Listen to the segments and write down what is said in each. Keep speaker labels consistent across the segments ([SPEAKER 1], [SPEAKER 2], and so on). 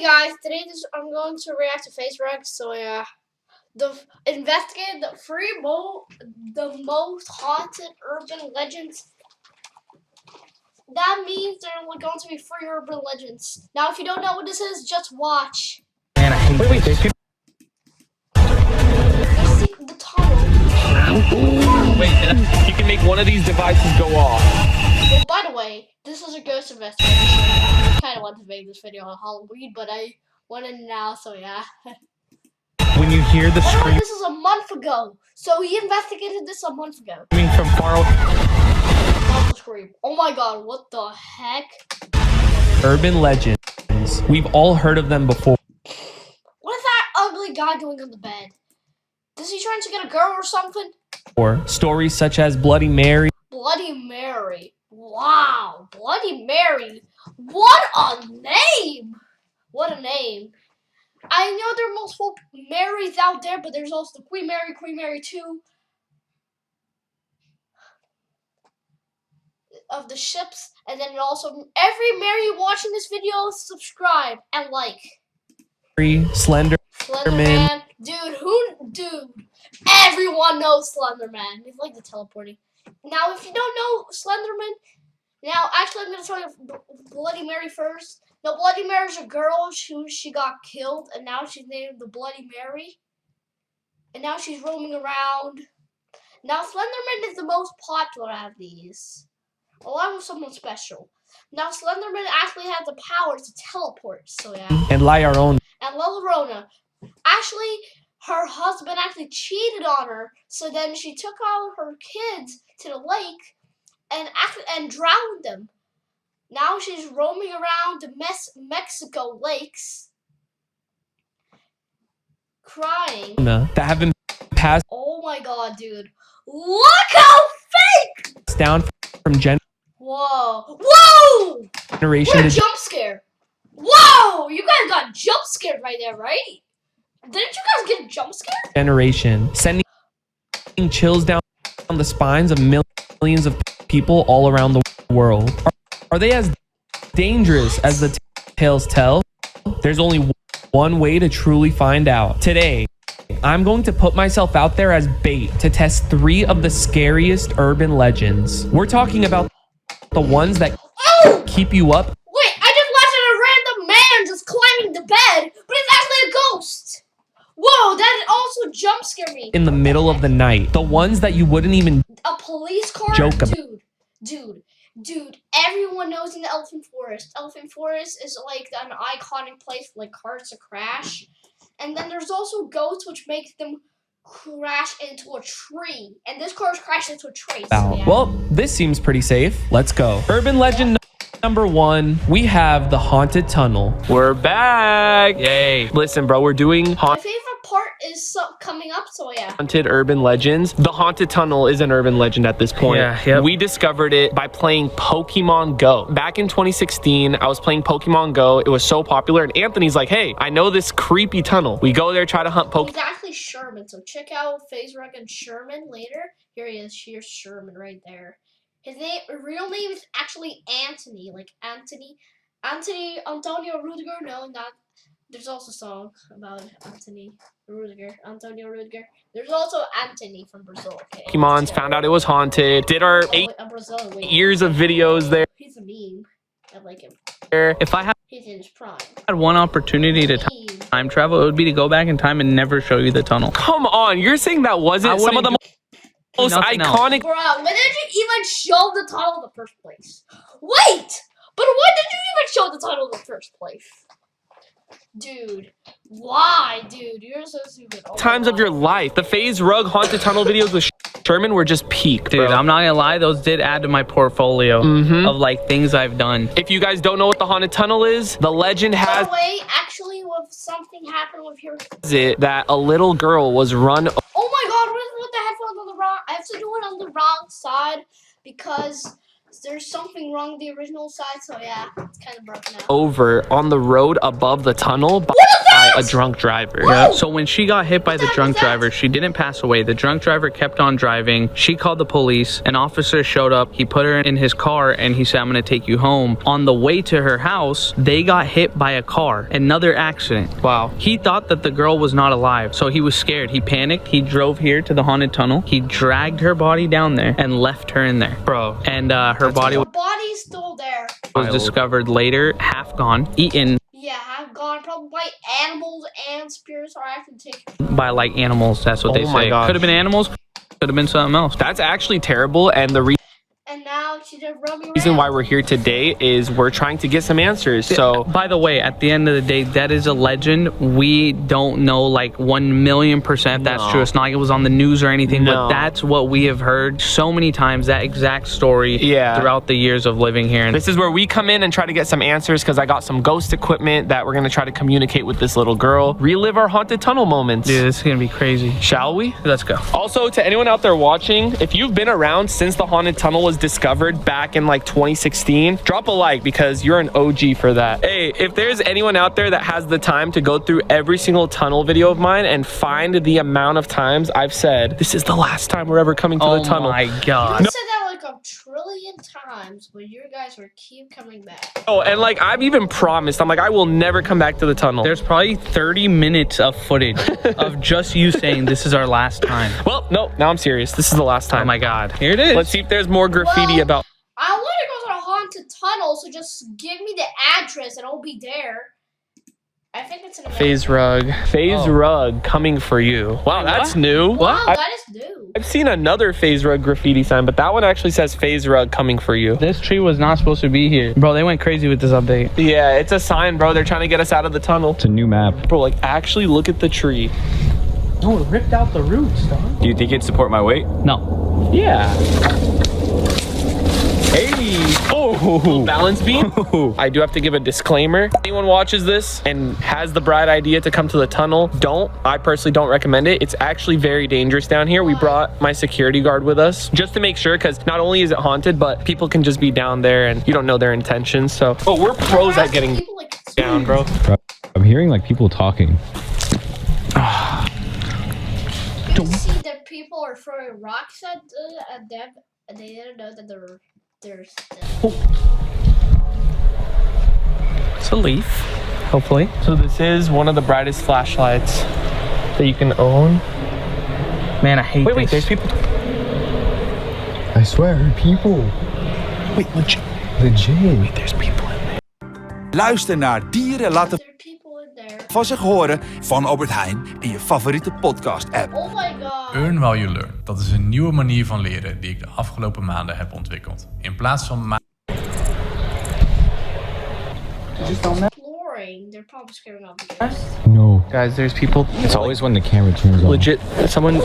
[SPEAKER 1] guys, I'm going to react to FaceRec. So yeah, investigate the most haunted urban legends. That means there are going to be 3 urban legends. Now, if you don't know what this is, just watch.
[SPEAKER 2] Man, I hate this.
[SPEAKER 1] You see the tunnel.
[SPEAKER 2] Wait, you can make one of these devices go off.
[SPEAKER 1] Well, by the way, this is a ghost investigation. I kind of wanted to make this video on Halloween, but I wanted it now, so yeah.
[SPEAKER 2] When you hear the scream
[SPEAKER 1] This is a month ago. So he investigated this a month ago.
[SPEAKER 2] coming from far away.
[SPEAKER 1] Scream. Oh my god, what the heck?
[SPEAKER 2] Urban legends. We've all heard of them before.
[SPEAKER 1] What is that ugly guy doing on the bed? Is he trying to get a girl or something?
[SPEAKER 2] Or stories such as Bloody Mary.
[SPEAKER 1] Bloody Mary. Wow, Bloody Mary. What a name! What a name. I know there are multiple Marys out there, but there's also the Queen Mary 2. Of the ships, and then also every Mary watching this video, subscribe and like.
[SPEAKER 2] Slender
[SPEAKER 1] Man. Dude, everyone knows Slenderman. He's like the teleporting. Now, if you don't know Slenderman, now actually I'm gonna tell you Bloody Mary first. No, Bloody Mary's a girl. She got killed, and now she's named the Bloody Mary, and now she's roaming around. Now, Slenderman is the most popular out of these, along with someone special. Now, Slenderman actually has the power to teleport, so yeah.
[SPEAKER 2] And lie our own.
[SPEAKER 1] And Lorona, actually, her husband actually cheated on her, so then she took all her kids to the lake and drowned them. Now she's roaming around the Mexico lakes, crying.
[SPEAKER 2] That have been passed.
[SPEAKER 1] Oh my god, dude. Look how fake!
[SPEAKER 2] Down from
[SPEAKER 1] Whoa. Whoa!
[SPEAKER 2] generation
[SPEAKER 1] What a
[SPEAKER 2] to
[SPEAKER 1] jump scare. Whoa! You guys got jump scared right there, right? Didn't you guys get jump scared?
[SPEAKER 2] generation, sending chills down the spines of millions of people all around the world. Are they as dangerous as the tales tell? There's only one way to truly find out. Today, I'm going to put myself out there as bait to test 3 of the scariest urban legends. We're talking about the ones that keep you up.
[SPEAKER 1] Wait, I just watched a random man just climbing the bed, but it's actually a ghost. Whoa, that also jump scared me.
[SPEAKER 2] In the middle of the night. The ones that you wouldn't even
[SPEAKER 1] A police car?
[SPEAKER 2] joke about.
[SPEAKER 1] Dude, everyone knows in the Elephant Forest. Elephant Forest is like an iconic place for like cars to crash. And then there's also ghosts which makes them crash into a tree. And this car's crashed into a tree. So yeah.
[SPEAKER 2] Well, this seems pretty safe. Let's go. Urban legend number 1, we have the Haunted Tunnel. We're back. Yay. Listen, bro, we're doing
[SPEAKER 1] My favorite part is coming up, so yeah.
[SPEAKER 2] haunted urban legends. The Haunted Tunnel is an urban legend at this point. We discovered it by playing Pokemon Go. Back in 2016, I was playing Pokemon Go. It was so popular, and Anthony's like, hey, I know this creepy tunnel. We go there, try to hunt Pokemon.
[SPEAKER 1] He's actually Sherman, so check out FaceRec and Sherman later. Here he is. Here's Sherman right there. His real name is actually Anthony, like Antonio Rudiger. No, not. There's also a song about Antonio Rudiger. There's also Anthony from Brazil. Okay.
[SPEAKER 2] Pokemons, found out it was haunted. Did our 8 years of videos there.
[SPEAKER 1] He's a meme. I like him.
[SPEAKER 3] If I had
[SPEAKER 1] He's in his prime.
[SPEAKER 3] one opportunity to time travel, it would be to go back in time and never show you the tunnel.
[SPEAKER 2] Come on, you're saying that wasn't some of the most iconic.
[SPEAKER 1] Bro, when did you even show the tunnel in the first place? Wait! But when did you even show the tunnel in the first place? Dude, why, dude? You're so stupid. Oh,
[SPEAKER 2] Times of your life. The FaZe Haunted Tunnel videos with Sherman were just peak,
[SPEAKER 3] Dude,
[SPEAKER 2] bro.
[SPEAKER 3] I'm not gonna lie, those did add to my portfolio of like things I've done.
[SPEAKER 2] If you guys don't know what the Haunted Tunnel is, the legend
[SPEAKER 1] By
[SPEAKER 2] has
[SPEAKER 1] the way, actually, something happened with here.
[SPEAKER 2] it that a little girl was run
[SPEAKER 1] Oh my god, what is with the headphones on the wrong? I have to do it on the wrong side because there's something wrong with the original side, so yeah, it's kind of broken out.
[SPEAKER 2] over on the road above the tunnel.
[SPEAKER 1] What is that
[SPEAKER 3] a drunk driver.
[SPEAKER 1] Whoa!
[SPEAKER 3] So when she got hit by the drunk driver, she didn't pass away. The drunk driver kept on driving. She called the police. An officer showed up. He put her in his car and he said, I'm going to take you home. On the way to her house, they got hit by a car. Another accident.
[SPEAKER 2] Wow.
[SPEAKER 3] He thought that the girl was not alive, so he was scared. He panicked. He drove here to the haunted tunnel. He dragged her body down there and left her in there.
[SPEAKER 2] Bro.
[SPEAKER 3] And her body
[SPEAKER 1] Her body's still there.
[SPEAKER 3] was discovered later, half gone, eaten
[SPEAKER 1] Yeah, I've gone probably by animals and spirits are actually taken.
[SPEAKER 3] by like animals. That's what they
[SPEAKER 2] Oh my
[SPEAKER 3] say.
[SPEAKER 2] gosh.
[SPEAKER 3] Could have been animals, could have been something else.
[SPEAKER 2] That's actually terrible. And the
[SPEAKER 1] And now she's just roaming
[SPEAKER 2] reason
[SPEAKER 1] around.
[SPEAKER 2] why we're here today is we're trying to get some answers. So
[SPEAKER 3] By the way, at the end of the day, that is a legend. We don't know like 1,000,000% if that's
[SPEAKER 2] No.
[SPEAKER 3] true. It's not like it was on the news or anything,
[SPEAKER 2] No.
[SPEAKER 3] but that's what we have heard so many times, that exact story
[SPEAKER 2] Yeah.
[SPEAKER 3] throughout the years of living here. And
[SPEAKER 2] this is where we come in and try to get some answers because I got some ghost equipment that we're going to try to communicate with this little girl. Relive our haunted tunnel moments.
[SPEAKER 3] dude, this is gonna be crazy.
[SPEAKER 2] Shall we?
[SPEAKER 3] Let's go.
[SPEAKER 2] Also, to anyone out there watching, if you've been around since the haunted tunnel was discovered back in like 2016, drop a like because you're an OG for that. Hey, if there's anyone out there that has the time to go through every single tunnel video of mine and find the amount of times I've said, this is the last time we're ever coming to
[SPEAKER 3] Oh
[SPEAKER 2] the tunnel.
[SPEAKER 3] my god.
[SPEAKER 1] You said that like a trillion times, but you guys are keep coming back.
[SPEAKER 2] Oh, and like I've even promised, I'm like, I will never come back to the tunnel.
[SPEAKER 3] There's probably 30 minutes of footage of just you saying this is our last time.
[SPEAKER 2] Well, no, now I'm serious. This is the last time.
[SPEAKER 3] Oh my god. Here it is.
[SPEAKER 2] Let's see if there's more graffiti
[SPEAKER 1] Well,
[SPEAKER 2] about.
[SPEAKER 1] I want to go to the haunted tunnel, so just give me the address and I'll be there. I think it's in
[SPEAKER 3] Phase rug.
[SPEAKER 2] Phase rug coming for you. Wow, that's
[SPEAKER 3] what?
[SPEAKER 2] new.
[SPEAKER 1] Wow,
[SPEAKER 2] I-
[SPEAKER 1] that is new.
[SPEAKER 2] I've seen another phase rug graffiti sign, but that one actually says phase rug coming for you.
[SPEAKER 3] This tree was not supposed to be here. Bro, they went crazy with this update.
[SPEAKER 2] Yeah, it's a sign, bro. They're trying to get us out of the tunnel.
[SPEAKER 4] It's a new map.
[SPEAKER 2] Bro, like actually look at the tree.
[SPEAKER 3] No, it ripped out the roots, dog.
[SPEAKER 4] Do you think it'd support my weight?
[SPEAKER 3] No.
[SPEAKER 2] Yeah.
[SPEAKER 4] Hey! Oh!
[SPEAKER 2] Balance beam. I do have to give a disclaimer. Anyone watches this and has the bright idea to come to the tunnel, I personally don't recommend it. It's actually very dangerous down here. We brought my security guard with us just to make sure, because not only is it haunted, but people can just be down there and you don't know their intentions. So, oh, we're pros at getting
[SPEAKER 1] People like
[SPEAKER 2] down, bro.
[SPEAKER 4] I'm hearing like people talking.
[SPEAKER 1] you see that people are throwing rocks at them, and they didn't know that they're still.
[SPEAKER 2] It's a leaf.
[SPEAKER 3] Hopefully.
[SPEAKER 2] So this is one of the brightest flashlights that you can own.
[SPEAKER 3] Man, I hate
[SPEAKER 2] Wait,
[SPEAKER 3] this.
[SPEAKER 2] there's people.
[SPEAKER 4] I swear, people.
[SPEAKER 2] Wait, legit.
[SPEAKER 4] Legit.
[SPEAKER 2] There's people in there.
[SPEAKER 5] Luister naar Dieren laten
[SPEAKER 1] There are people in there.
[SPEAKER 5] van zich horen van Albert Heijn in je favoriete podcast-app.
[SPEAKER 1] Oh my god.
[SPEAKER 6] Earn while you learn. Dat is een nieuwe manier van leren die ik de afgelopen maanden heb ontwikkeld. In plaats van
[SPEAKER 1] Exploring. They're probably scaring off the guys.
[SPEAKER 4] No.
[SPEAKER 3] Guys, there's people.
[SPEAKER 4] It's always when the camera turns on.
[SPEAKER 2] Legit,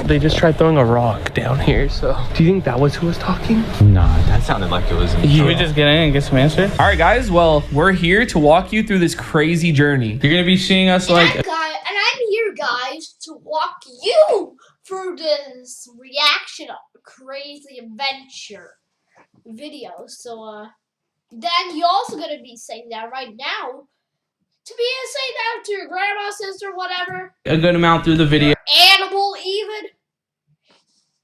[SPEAKER 2] they just tried throwing a rock down here. So, do you think that was who was talking?
[SPEAKER 4] Nah, that sounded like it was.
[SPEAKER 3] Should we just get in and get some answers?
[SPEAKER 2] All right, guys. Well, we're here to walk you through this crazy journey.
[SPEAKER 3] You're gonna be seeing us like.
[SPEAKER 1] And I'm here, guys, to walk you through this reaction crazy adventure video. So, then you're also gonna be saying that right now. To be saying that to your grandma, sister, whatever.
[SPEAKER 3] A good amount through the video.
[SPEAKER 1] Animal, even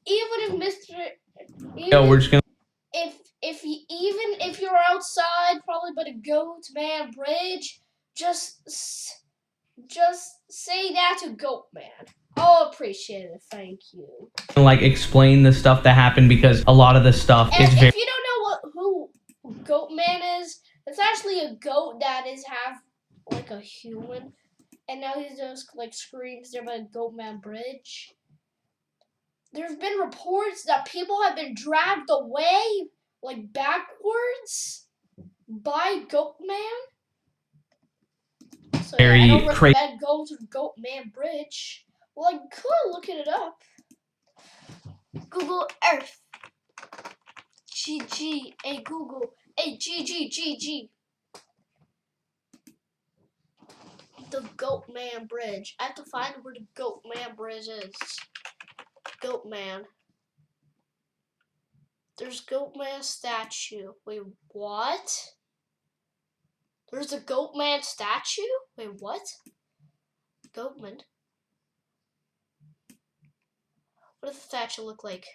[SPEAKER 1] if Mr.
[SPEAKER 3] Yo, we're just gonna.
[SPEAKER 1] Even if you're outside, probably by the Goat Man Bridge, just say that to Goat Man. I'll appreciate it. Thank you.
[SPEAKER 3] Like explain the stuff that happened because a lot of the stuff
[SPEAKER 1] And
[SPEAKER 3] is very.
[SPEAKER 1] if you don't know who Goat Man is, it's actually a goat that is half like a human, and now he just like screams there by the Goat Man Bridge. There's been reports that people have been dragged away like backwards by Goat Man. So
[SPEAKER 3] Very
[SPEAKER 1] I don't
[SPEAKER 3] crazy.
[SPEAKER 1] recommend going to the Goat Man Bridge. Well, I could look it up. Google Earth. GG. Hey Google. Hey GG. The Goat Man Bridge. I have to find where the Goat Man Bridge is. Goat Man. There's Goat Man statue. Wait, what? There's a Goat Man statue? Wait, what? Goatman. What does the statue look like?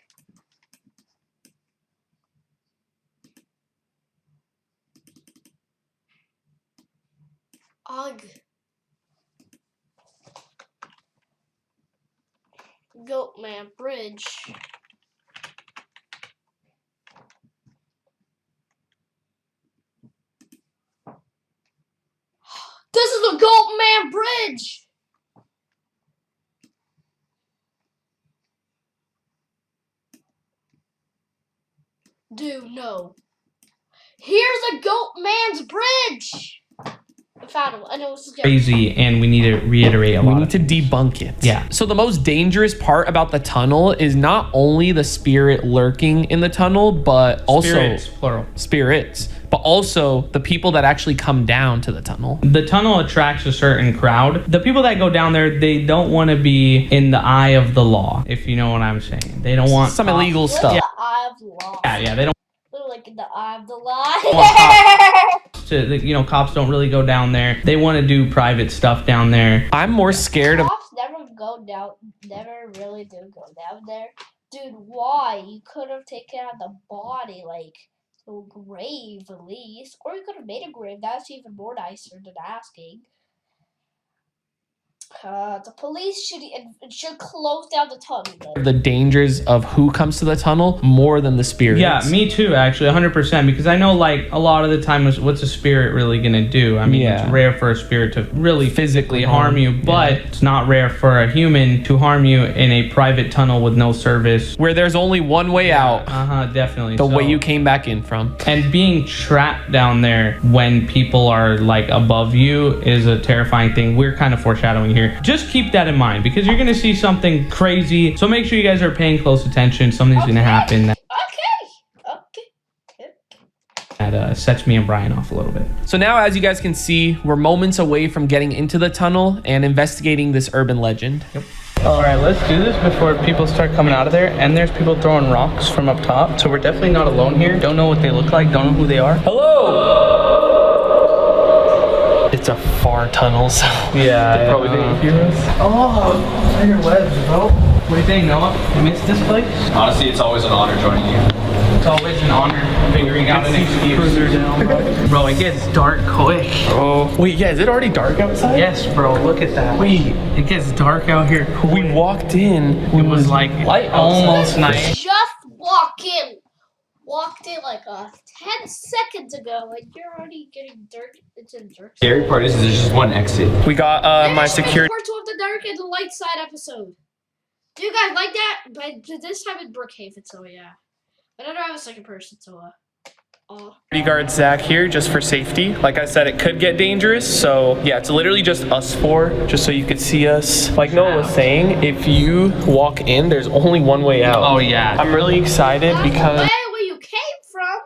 [SPEAKER 1] Ugh. Goatman Bridge. This is the Goatman Bridge! Dude, no. Here's a Goatman's Bridge! I found it. I know this is
[SPEAKER 3] Crazy, and we need to reiterate a
[SPEAKER 2] We
[SPEAKER 3] lot
[SPEAKER 2] need
[SPEAKER 3] of
[SPEAKER 2] to debunk it.
[SPEAKER 3] Yeah.
[SPEAKER 2] So the most dangerous part about the tunnel is not only the spirit lurking in the tunnel, but also
[SPEAKER 3] spirits, plural.
[SPEAKER 2] spirits, but also the people that actually come down to the tunnel.
[SPEAKER 3] The tunnel attracts a certain crowd. The people that go down there, they don't want to be in the eye of the law, if you know what I'm saying. They don't want
[SPEAKER 2] Some
[SPEAKER 3] cops-
[SPEAKER 2] illegal
[SPEAKER 1] Look
[SPEAKER 2] stuff.
[SPEAKER 1] at the eye of the law.
[SPEAKER 3] Yeah, they don't
[SPEAKER 1] Look like in the eye of the law.
[SPEAKER 3] cops don't really go down there. They want to do private stuff down there.
[SPEAKER 2] I'm more scared of
[SPEAKER 1] Cops never really do go down there. Dude, why? You could have taken out the body, like, to a grave at least. Or you could have made a grave. That's even more nicer than asking. The police should close down the tunnel. Then.
[SPEAKER 2] the dangers of who comes to the tunnel more than the spirits.
[SPEAKER 3] Yeah, me too, actually, 100%. Because I know, like, a lot of the time, what's a spirit really going to do? I mean,
[SPEAKER 2] Yeah.
[SPEAKER 3] it's rare for a spirit to really physically
[SPEAKER 2] harm
[SPEAKER 3] harm you, but it's not rare for a human to harm you in a private tunnel with no service.
[SPEAKER 2] Where there's only one way out,
[SPEAKER 3] Definitely.
[SPEAKER 2] the
[SPEAKER 3] So-
[SPEAKER 2] way you came back in from.
[SPEAKER 3] And being trapped down there when people are like above you is a terrifying thing. We're kind of foreshadowing here. Just keep that in mind because you're going to see something crazy. So make sure you guys are paying close attention. Something's going to happen
[SPEAKER 1] Okay.
[SPEAKER 3] that sets me and Brian off a little bit.
[SPEAKER 2] So now, as you guys can see, we're moments away from getting into the tunnel and investigating this urban legend.
[SPEAKER 3] All right, let's do this before people start coming out of there. And there's people throwing rocks from up top. So we're definitely not alone here. Don't know what they look like. Don't know who they are.
[SPEAKER 2] Hello! It's a far tunnel, so
[SPEAKER 3] Yeah,
[SPEAKER 2] they probably didn't hear us.
[SPEAKER 3] Oh, tiger webs, bro. What do you think, Noah? You missed this place?
[SPEAKER 4] Honestly, it's always an honor joining you.
[SPEAKER 3] It's always an honor figuring out an excuse. Bro, it gets dark quick.
[SPEAKER 2] Oh, wait, yeah, is it already dark outside?
[SPEAKER 3] Yes, bro, look at that.
[SPEAKER 2] Wait,
[SPEAKER 3] It gets dark out here quick.
[SPEAKER 2] we walked in.
[SPEAKER 3] It was like
[SPEAKER 2] light
[SPEAKER 3] almost night.
[SPEAKER 1] Just walked in like 10 seconds ago, and you're already getting dark. It's in dark.
[SPEAKER 4] Scary part is there's just one exit.
[SPEAKER 2] We got my security.
[SPEAKER 1] Part 2 of the dark and the light side episode. Do you guys like that? But this time in Brookhaven, so yeah. I don't have a second person, so
[SPEAKER 2] Security guard Zach here just for safety. Like I said, it could get dangerous. So yeah, it's literally just us four, just so you could see us. Like Noah was saying, if you walk in, there's only one way out.
[SPEAKER 3] Oh, yeah.
[SPEAKER 2] I'm really excited because
[SPEAKER 1] where you came from.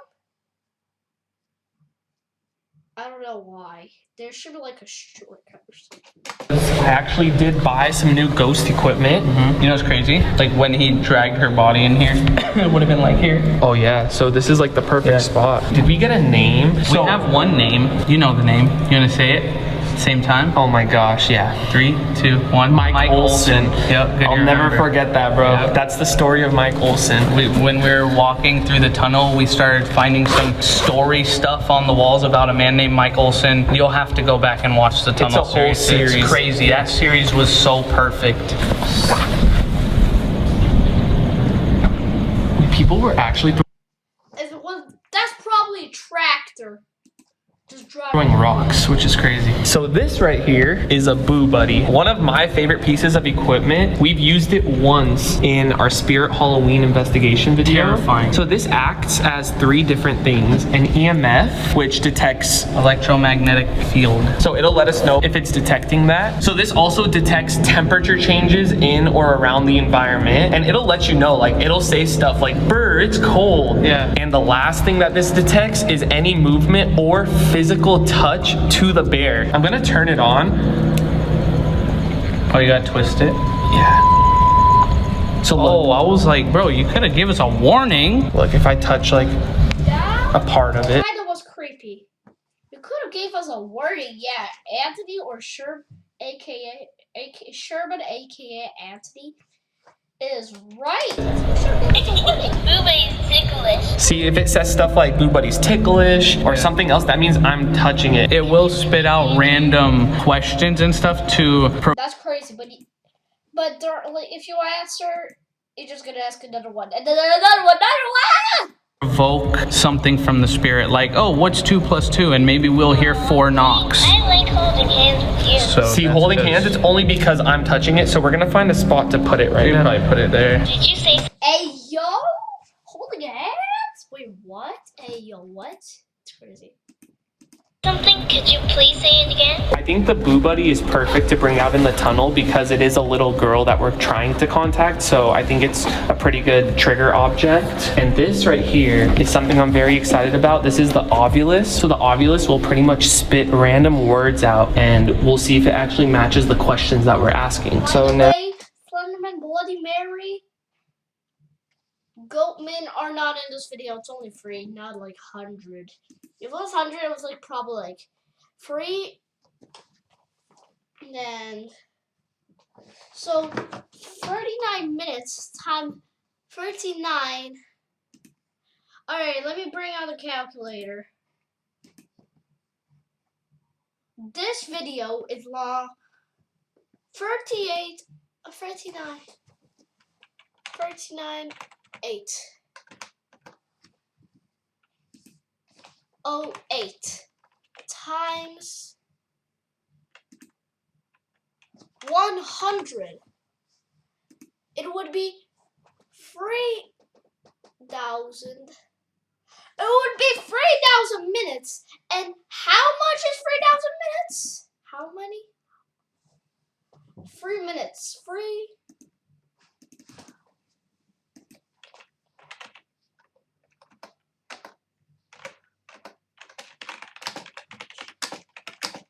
[SPEAKER 1] I don't know why. There should be like a shortcut or something.
[SPEAKER 2] I actually did buy some new ghost equipment.
[SPEAKER 3] You know what's crazy? Like when he dragged her body in here, it would have been like here.
[SPEAKER 2] Oh yeah, so this is like the perfect spot. Did we get a name?
[SPEAKER 3] We have one name. You know the name. You want to say it? Same time?
[SPEAKER 2] Oh my gosh, yeah.
[SPEAKER 3] 3, 2, 1.
[SPEAKER 2] Mike Olson.
[SPEAKER 3] Yep, good
[SPEAKER 2] I'll
[SPEAKER 3] to
[SPEAKER 2] never
[SPEAKER 3] remember.
[SPEAKER 2] forget that, bro.
[SPEAKER 3] Yep.
[SPEAKER 2] That's the story of Mike Olson.
[SPEAKER 3] When we were walking through the tunnel, we started finding some story stuff on the walls about a man named Mike Olson. You'll have to go back and watch the tunnel
[SPEAKER 2] a whole series.
[SPEAKER 3] It's crazy. That series was so perfect.
[SPEAKER 2] People were actually
[SPEAKER 1] That's probably a tractor. Just driving.
[SPEAKER 2] throwing rocks, which is crazy. So this right here is a Boo Buddy. One of my favorite pieces of equipment. We've used it once in our Spirit Halloween investigation video.
[SPEAKER 3] Terrifying.
[SPEAKER 2] So this acts as 3 different things. An EMF, which detects,
[SPEAKER 3] Electromagnetic field.
[SPEAKER 2] so it'll let us know if it's detecting that. So this also detects temperature changes in or around the environment. And it'll let you know, like it'll say stuff like, "Brr, it's cold."
[SPEAKER 3] Yeah.
[SPEAKER 2] And the last thing that this detects is any movement or physical touch to the bear. I'm gonna turn it on.
[SPEAKER 3] Oh, you gotta twist it?
[SPEAKER 2] Yeah. So
[SPEAKER 3] Oh,
[SPEAKER 2] look,
[SPEAKER 3] I was like, bro, you could have given us a warning.
[SPEAKER 2] look, if I touch like
[SPEAKER 1] That
[SPEAKER 2] a part of it.
[SPEAKER 1] kind of was creepy. You could have gave us a warning, yeah. Anthony or Sherb, aka aka Sherman, aka Anthony, is right. Sherman is winning.
[SPEAKER 7] Boo Buddy's ticklish.
[SPEAKER 2] See, if it says stuff like Boo Buddy's ticklish or something else, that means I'm touching it.
[SPEAKER 3] It will spit out random questions and stuff to
[SPEAKER 1] That's crazy, but there, like, if you answer, you're just gonna ask another one, and then another one.
[SPEAKER 3] provoke something from the spirit, like, oh, what's 2 + 2? And maybe we'll hear 4 knocks.
[SPEAKER 7] I like holding hands with you.
[SPEAKER 3] So
[SPEAKER 2] See,
[SPEAKER 3] that's
[SPEAKER 2] holding
[SPEAKER 3] good.
[SPEAKER 2] hands, it's only because I'm touching it, so we're gonna find a spot to put it right
[SPEAKER 3] You
[SPEAKER 2] now.
[SPEAKER 3] probably put it there.
[SPEAKER 7] Did you say
[SPEAKER 1] Hey yo, holding hands? Wait, what? Hey yo, what? It's crazy.
[SPEAKER 7] something? Could you please say it again?
[SPEAKER 2] I think the Boo Buddy is perfect to bring out in the tunnel because it is a little girl that we're trying to contact, so I think it's a pretty good trigger object. And this right here is something I'm very excited about. This is the Ovulus. So the Ovulus will pretty much spit random words out, and we'll see if it actually matches the questions that we're asking. So now,
[SPEAKER 1] Hey, Slenderman, Bloody Mary, Goatmen are not in this video. It's only free, not like 100. If it was 100, it was like probably like free. And then, so 39 minutes time 39. All right, let me bring out the calculator. This video is long 39 8 08 times 100. It would be 3,000. It would be 3,000 minutes. And how much is 3,000 minutes? How many? 3 minutes. 3.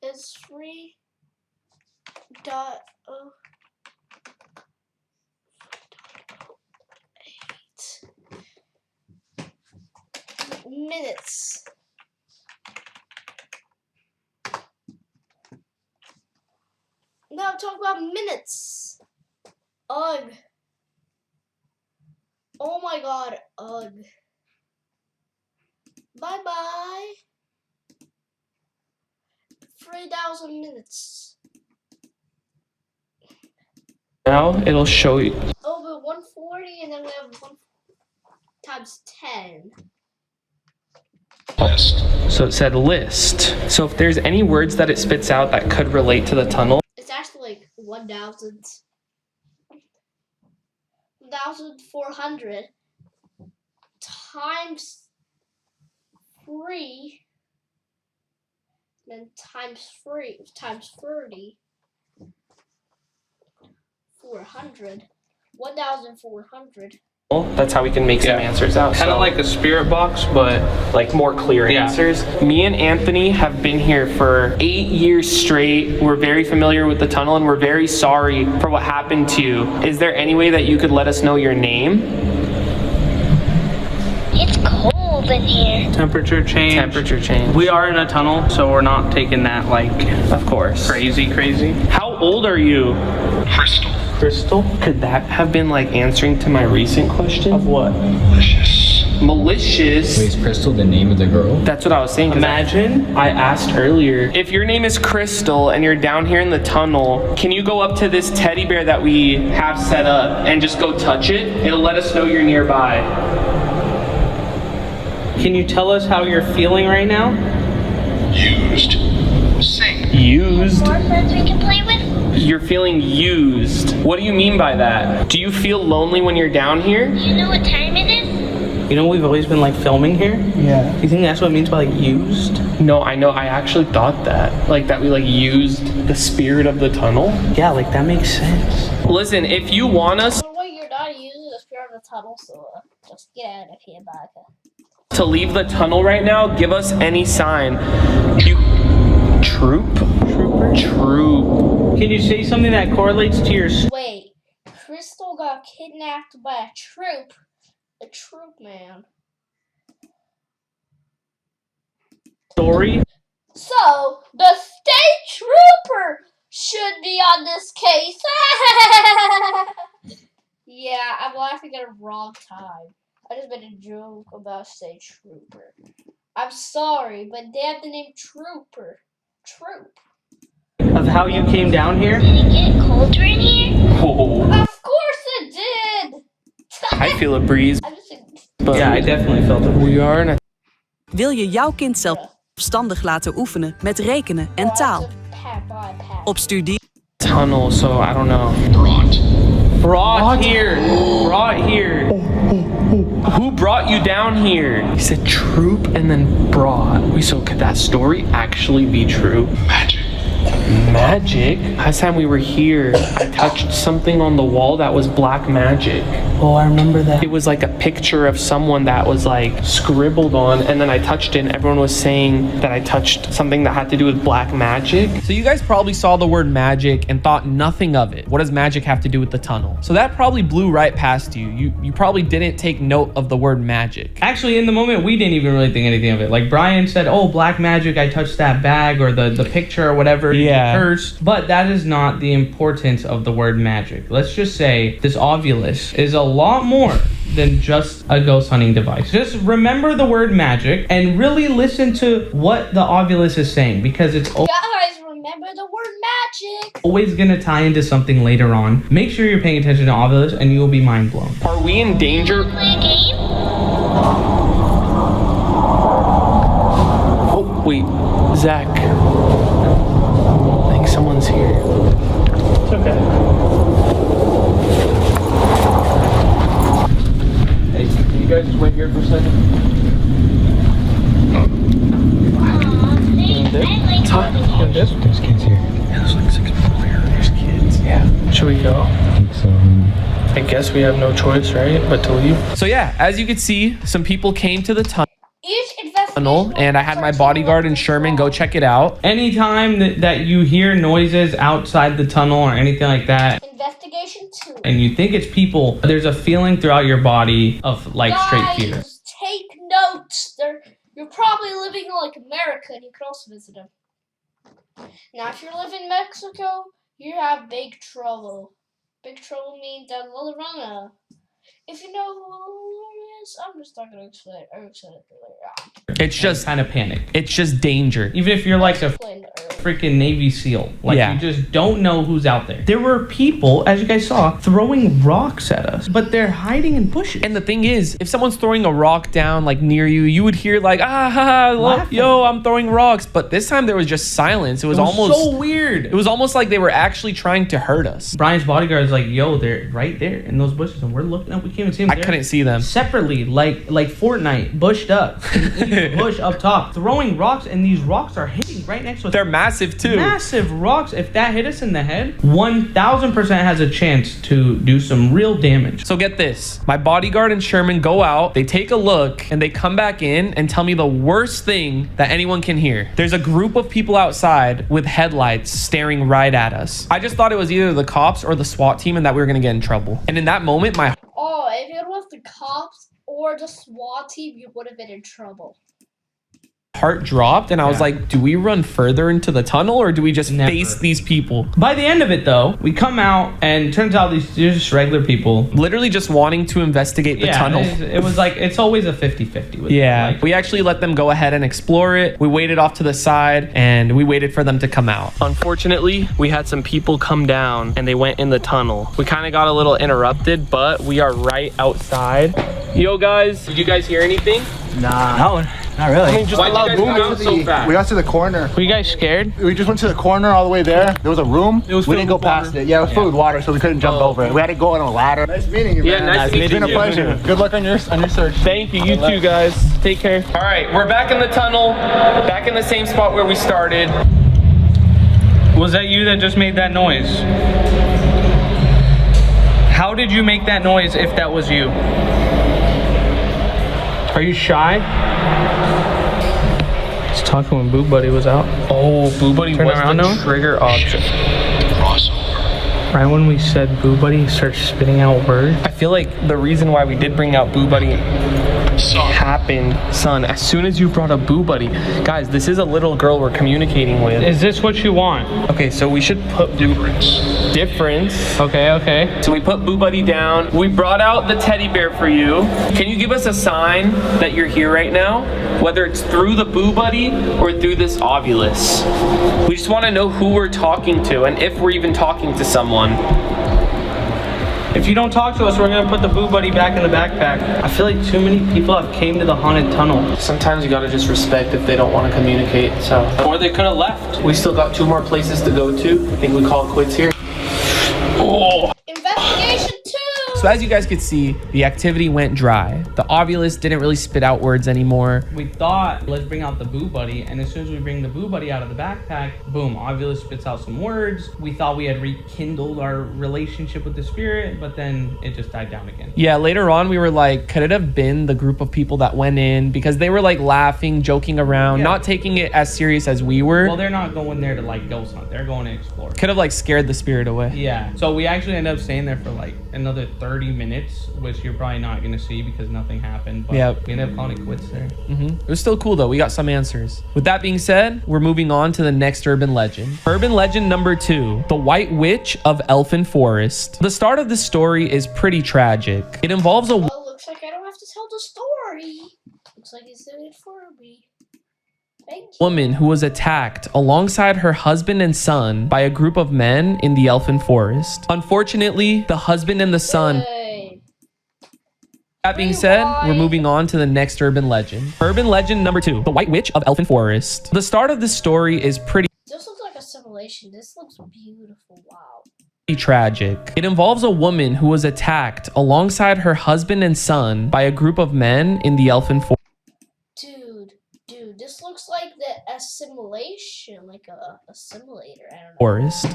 [SPEAKER 1] Is 3 dot 8 minutes. Now I'm talking about minutes. Ugh. Oh my god, ugh. Bye bye. 3,000 minutes.
[SPEAKER 2] now it'll show you.
[SPEAKER 1] Oh, but 140, and then we have 1 times 10.
[SPEAKER 2] So it said list. So if there's any words that it spits out that could relate to the tunnel,
[SPEAKER 1] It's actually like 1,400 times 3, then times 3 times 30, 400, 1,400.
[SPEAKER 2] that's how we can make some answers out.
[SPEAKER 3] Kind of
[SPEAKER 2] So,
[SPEAKER 3] like a spirit box, but
[SPEAKER 2] like more clear
[SPEAKER 3] Yeah.
[SPEAKER 2] answers. Me and Anthony have been here for 8 years straight. We're very familiar with the tunnel, and we're very sorry for what happened to you. Is there any way that you could let us know your name?
[SPEAKER 7] It's cold in here.
[SPEAKER 3] temperature change.
[SPEAKER 2] Temperature change.
[SPEAKER 3] We are in a tunnel, so we're not taking that like
[SPEAKER 2] Of course.
[SPEAKER 3] crazy.
[SPEAKER 2] How old are you?
[SPEAKER 5] Crystal.
[SPEAKER 3] Crystal?
[SPEAKER 2] Could that have been like answering to my recent question?
[SPEAKER 3] Of what?
[SPEAKER 2] Malicious.
[SPEAKER 4] Wait, is Crystal the name of the girl?
[SPEAKER 2] That's what I was saying. 'cause
[SPEAKER 3] Imagine.
[SPEAKER 2] I asked earlier, if your name is Crystal and you're down here in the tunnel, can you go up to this teddy bear that we have set up and just go touch it? It'll let us know you're nearby.
[SPEAKER 3] Can you tell us how you're feeling right now?
[SPEAKER 5] Used. Sing.
[SPEAKER 2] Used?
[SPEAKER 7] More friends we can play with?
[SPEAKER 2] You're feeling used. What do you mean by that? Do you feel lonely when you're down here?
[SPEAKER 7] You know what time it is?
[SPEAKER 3] You know we've always been like filming here?
[SPEAKER 2] Yeah.
[SPEAKER 3] You think that's what it means by like used?
[SPEAKER 2] No, I know. I actually thought that. Like that we like used the spirit of the tunnel.
[SPEAKER 3] Yeah, like that makes sense.
[SPEAKER 2] Listen, if you want us
[SPEAKER 1] By the way, you're not using the spirit of the tunnel, so just get out of here, Baka.
[SPEAKER 2] to leave the tunnel right now, give us any sign. You Trooper? Troop.
[SPEAKER 3] Can you say something that correlates to your
[SPEAKER 1] Wait, Crystal got kidnapped by a troop. A troop man.
[SPEAKER 3] story?
[SPEAKER 1] So, the state trooper should be on this case. Yeah, I'm laughing at a wrong time. I just made a joke about state trooper. I'm sorry, but they have the name Trooper. Troop.
[SPEAKER 3] Of how you came down here?
[SPEAKER 7] Did it get colder in here?
[SPEAKER 1] Of course it did.
[SPEAKER 2] I feel a breeze.
[SPEAKER 1] I'm just
[SPEAKER 2] But
[SPEAKER 3] Yeah, I definitely felt it.
[SPEAKER 2] we are in a
[SPEAKER 8] Wil je jouw kind zelfstandig laten oefenen met rekenen en taal? Op studie.
[SPEAKER 3] Tunnel, so I don't know. Brought here.
[SPEAKER 2] Who brought you down here?
[SPEAKER 3] He said troop and then brought. So could that story actually be true? Magic? Last time we were here, I touched something on the wall that was black magic. Oh, I remember that. It was like a picture of someone that was like scribbled on, and then I touched it and everyone was saying that I touched something that had to do with black magic.
[SPEAKER 2] So you guys probably saw the word magic and thought nothing of it. What does magic have to do with the tunnel? So that probably blew right past you. You probably didn't take note of the word magic.
[SPEAKER 3] Actually, in the moment, we didn't even really think anything of it. Like Brian said, oh, black magic, I touched that bag or the picture or whatever.
[SPEAKER 2] Yeah.
[SPEAKER 3] Curse. But that is not the importance of the word magic. Let's just say this Ovilus is a lot more than just a ghost hunting device. Just remember the word magic and really listen to what the Ovilus is saying, because it's
[SPEAKER 1] Guys, remember the word magic.
[SPEAKER 3] always gonna tie into something later on. Make sure you're paying attention to Ovilus and you will be mind blown.
[SPEAKER 2] Are we in danger?
[SPEAKER 7] Play a game?
[SPEAKER 3] Oh, wait, Zach. I think someone's here. It's okay. Hey, can you guys just wait here for a second?
[SPEAKER 7] Aw, thanks. I like holding you.
[SPEAKER 4] There's kids here. Yeah, there's like 6 people here. There's kids.
[SPEAKER 3] Yeah. Should we go?
[SPEAKER 4] I think so.
[SPEAKER 3] I guess we have no choice, right? But to leave.
[SPEAKER 2] So yeah, as you can see, some people came to the tunnel
[SPEAKER 1] Each investigation
[SPEAKER 2] and I had my bodyguard and Sherman go check it out.
[SPEAKER 3] Anytime that you hear noises outside the tunnel or anything like that,
[SPEAKER 1] Investigation 2.
[SPEAKER 3] and you think it's people, there's a feeling throughout your body of like straight fear.
[SPEAKER 1] Guys, take notes. You're probably living in like America, and you can also visit them. Now, if you live in Mexico, you have big trouble. Big trouble means that La Llorona. If you know who it is, I'm just not gonna explain it. I'll explain it later.
[SPEAKER 2] It's just
[SPEAKER 3] Kind of panic.
[SPEAKER 2] it's just danger.
[SPEAKER 3] Even if you're like a
[SPEAKER 1] Explain it earlier.
[SPEAKER 3] freaking Navy SEAL, like
[SPEAKER 2] Yeah.
[SPEAKER 3] you just don't know who's out there. There were people, as you guys saw, throwing rocks at us, but they're hiding in bushes.
[SPEAKER 2] And the thing is, if someone's throwing a rock down like near you, you would hear like
[SPEAKER 3] Laughing.
[SPEAKER 2] yo, I'm throwing rocks. But this time there was just silence. It was almost
[SPEAKER 3] so weird.
[SPEAKER 2] it was almost like they were actually trying to hurt us.
[SPEAKER 3] Brian's bodyguard is like, yo, they're right there in those bushes, and we're looking up. We can't even see them.
[SPEAKER 2] I couldn't see them.
[SPEAKER 3] Separately, like Fortnite, bushed up, bush up top, throwing rocks, and these rocks are hitting right next to us.
[SPEAKER 2] They're massive too.
[SPEAKER 3] Massive rocks. If that hit us in the head, 1000% has a chance to do some real damage.
[SPEAKER 2] So get this. My bodyguard and Sherman go out, they take a look, and they come back in and tell me the worst thing that anyone can hear. There's a group of people outside with headlights staring right at us. I just thought it was either the cops or the SWAT team and that we were gonna get in trouble. And in that moment, my
[SPEAKER 1] Oh, if it was the cops or the SWAT team, you would have been in trouble.
[SPEAKER 2] heart dropped and I was
[SPEAKER 3] Yeah.
[SPEAKER 2] like, do we run further into the tunnel or do we just
[SPEAKER 3] Never.
[SPEAKER 2] face these people?
[SPEAKER 3] By the end of it, though, we come out, and turns out they're just regular people.
[SPEAKER 2] Literally just wanting to investigate the tunnel.
[SPEAKER 3] It was like, it's always a 50-50 with
[SPEAKER 2] Yeah,
[SPEAKER 3] them. Like,
[SPEAKER 2] we actually let them go ahead and explore it. We waited off to the side and we waited for them to come out.
[SPEAKER 3] Unfortunately, we had some people come down and they went in the tunnel. We kind of got a little interrupted, but we are right outside. Yo, guys, did you guys hear anything?
[SPEAKER 9] Nah, no, not really.
[SPEAKER 3] I mean, just a loud booming so fast.
[SPEAKER 9] We got to the corner.
[SPEAKER 3] Were you guys scared?
[SPEAKER 9] We just went to the corner all the way there. There was a room.
[SPEAKER 3] It was
[SPEAKER 9] we
[SPEAKER 3] filled
[SPEAKER 9] didn't go
[SPEAKER 3] with
[SPEAKER 9] past
[SPEAKER 3] water.
[SPEAKER 9] it. Yeah, it was filled with water, so we couldn't jump over it. We had to go on a ladder. Nice meeting you, man.
[SPEAKER 3] Yeah, nice
[SPEAKER 9] It's been a
[SPEAKER 3] meeting you.
[SPEAKER 9] pleasure. Good luck on your search.
[SPEAKER 3] Thank you. You too, guys. Take care.
[SPEAKER 2] All right, we're back in the tunnel, back in the same spot where we started.
[SPEAKER 3] Was that you that just made that noise? How did you make that noise if that was you? Are you shy? He's talking when Boo Buddy was out. Oh, Boo Buddy was
[SPEAKER 10] around
[SPEAKER 3] the
[SPEAKER 10] now.
[SPEAKER 3] trigger object. Right when we said Boo Buddy, he starts spitting out words.
[SPEAKER 2] I feel like the reason why we did bring out Boo Buddy happened, son, as soon as you brought up Boo Buddy. Guys, this is a little girl we're communicating with.
[SPEAKER 3] Is this what you want?
[SPEAKER 2] Okay, so we should put difference.
[SPEAKER 3] Okay.
[SPEAKER 2] So we put Boo Buddy down. We brought out the teddy bear for you. Can you give us a sign that you're here right now? Whether it's through the Boo Buddy or through this Ovilus. We just want to know who we're talking to and if we're even talking to someone.
[SPEAKER 3] If you don't talk to us, we're gonna put the Boo Buddy back in the backpack. I feel like too many people have came to the haunted tunnel.
[SPEAKER 2] Sometimes you gotta just respect if they don't want to communicate, so.
[SPEAKER 3] Or they could have left.
[SPEAKER 2] We still got 2 more places to go to. I think we call it quits here. Oh.
[SPEAKER 1] Investigation 2.
[SPEAKER 2] So as you guys could see, the activity went dry. The Ovilus didn't really spit out words anymore.
[SPEAKER 3] We thought, let's bring out the Boo Buddy, and as soon as we bring the Boo Buddy out of the backpack, boom, Ovilus spits out some words. We thought we had rekindled our relationship with the spirit, but then it just died down again.
[SPEAKER 2] Yeah, later on we were like, could it have been the group of people that went in? Because they were like laughing, joking around, not taking it as serious as we were.
[SPEAKER 3] Well, they're not going there to like ghost hunt. They're going to explore.
[SPEAKER 2] Could have like scared the spirit away.
[SPEAKER 3] Yeah. So we actually ended up staying there for like another 30 minutes, which you're probably not going to see because nothing happened. But we ended up calling it quits there.
[SPEAKER 2] It was still cool though. We got some answers. With that being said, we're moving on to the next urban legend. Urban legend number 2, the White Witch of Elfin Forest. The start of the story is pretty tragic. It involves a
[SPEAKER 1] Well, looks like I don't have to tell the story. Looks like it's doing it for me. Thank you.
[SPEAKER 2] woman who was attacked alongside her husband and son by a group of men in the Elfin Forest. Unfortunately, the husband and the son.
[SPEAKER 1] Hey.
[SPEAKER 2] That being said, we're moving on to the next urban legend. Urban legend number 2, the White Witch of Elfin Forest. The start of the story is pretty
[SPEAKER 1] This looks like a simulation. This looks beautiful. Wow.
[SPEAKER 2] tragic. It involves a woman who was attacked alongside her husband and son by a group of men in the Elfin Forest.
[SPEAKER 1] Dude, this looks like the assimilation, like a simulator. I don't know.
[SPEAKER 2] Forest.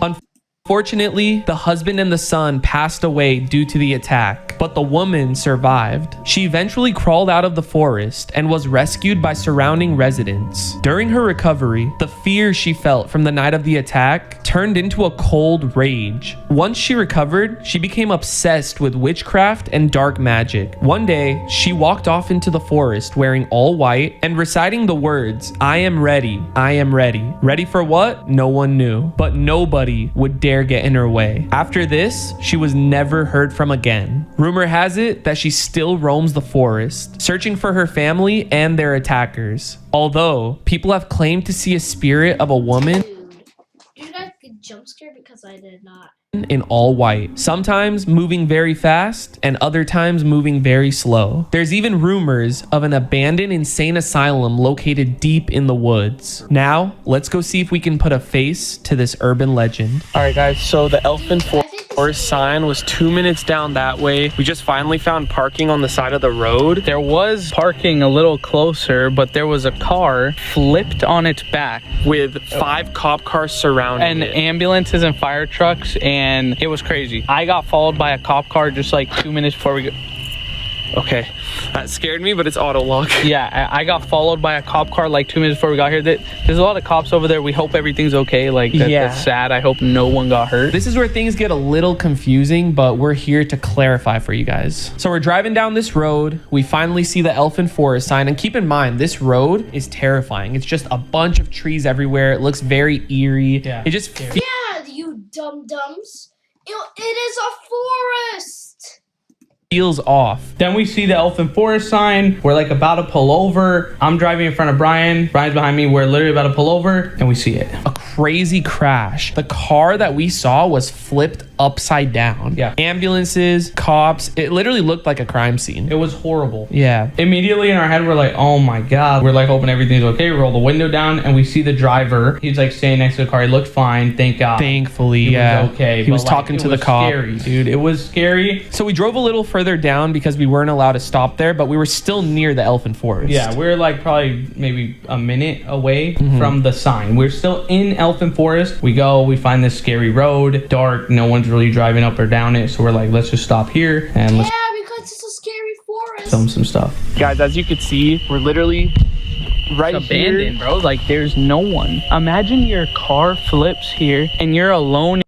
[SPEAKER 2] Unfortunately, the husband and the son passed away due to the attack, but the woman survived. She eventually crawled out of the forest and was rescued by surrounding residents. During her recovery, the fear she felt from the night of the attack turned into a cold rage. Once she recovered, she became obsessed with witchcraft and dark magic. One day, she walked off into the forest wearing all white and reciting the words, "I am ready, I am ready." Ready for what? No one knew, but nobody would dare get in her way. After this, she was never heard from again. Rumor has it that she still roams the forest, searching for her family and their attackers. Although, people have claimed to see a spirit of a woman
[SPEAKER 1] Dude, you guys get jump scared because I did not.
[SPEAKER 2] in all white, sometimes moving very fast and other times moving very slow. There's even rumors of an abandoned insane asylum located deep in the woods. Now, let's go see if we can put a face to this urban legend. All right, guys, so the Elfin Forest sign was 2 minutes down that way. We just finally found parking on the side of the road.
[SPEAKER 3] There was parking a little closer, but there was a car flipped on its back
[SPEAKER 2] with 5 cop cars surrounding
[SPEAKER 3] and
[SPEAKER 2] it.
[SPEAKER 3] ambulances and fire trucks, and it was crazy. I got followed by a cop car just like 2 minutes before we go.
[SPEAKER 2] Okay, that scared me, but it's auto lock.
[SPEAKER 3] Yeah, I got followed by a cop car like 2 minutes before we got here. There's a lot of cops over there. We hope everything's okay. Like, that's sad. I hope no one got hurt.
[SPEAKER 2] This is where things get a little confusing, but we're here to clarify for you guys. So we're driving down this road. We finally see the Elfin Forest sign. And keep in mind, this road is terrifying. It's just a bunch of trees everywhere. It looks very eerie.
[SPEAKER 3] Yeah.
[SPEAKER 2] It just feels
[SPEAKER 1] Yeah, you dum-dums. It is a forest.
[SPEAKER 2] off.
[SPEAKER 3] Then we see the Elfin Forest sign. We're like about to pull over. I'm driving in front of Brian. Brian's behind me. We're literally about to pull over and we see it.
[SPEAKER 2] A crazy crash. The car that we saw was flipped upside down.
[SPEAKER 3] Yeah.
[SPEAKER 2] Ambulances, cops. It literally looked like a crime scene.
[SPEAKER 3] It was horrible.
[SPEAKER 2] Yeah.
[SPEAKER 3] Immediately in our head, we're like, oh my God. We're like hoping everything's okay. We roll the window down and we see the driver. He's like staying next to the car. He looked fine. Thank God.
[SPEAKER 2] Thankfully,
[SPEAKER 3] He
[SPEAKER 2] yeah.
[SPEAKER 3] was okay.
[SPEAKER 2] He was
[SPEAKER 3] But, like,
[SPEAKER 2] talking
[SPEAKER 3] it
[SPEAKER 2] to the
[SPEAKER 3] was
[SPEAKER 2] cop.
[SPEAKER 3] Scary, dude. It was scary.
[SPEAKER 2] So we drove a little further down because we weren't allowed to stop there, but we were still near the Elfin Forest.
[SPEAKER 3] Yeah, we're like probably maybe a minute away from the sign. We're still in Elfin Forest. We go, we find this scary road, dark, no one's really driving up or down it. So we're like, let's just stop here and let's
[SPEAKER 1] Yeah, because it's a scary forest.
[SPEAKER 3] film some stuff.
[SPEAKER 2] Guys, as you could see, we're literally right
[SPEAKER 3] Abandoned, bro. Like there's no one. Imagine your car flips here and you're alone.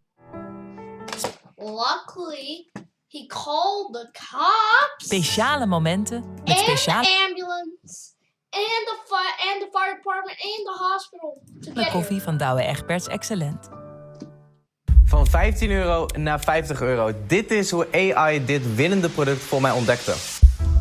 [SPEAKER 1] Luckily, He called the cops.
[SPEAKER 10] Speciale momenten met
[SPEAKER 1] and
[SPEAKER 10] speciale
[SPEAKER 1] the ambulance. And the fire department and the hospital. To get
[SPEAKER 10] koffie
[SPEAKER 1] here.
[SPEAKER 10] van Douwe Egberts Excellent.
[SPEAKER 11] Van €15 naar €50. Dit is hoe AI dit winnende product voor mij ontdekte.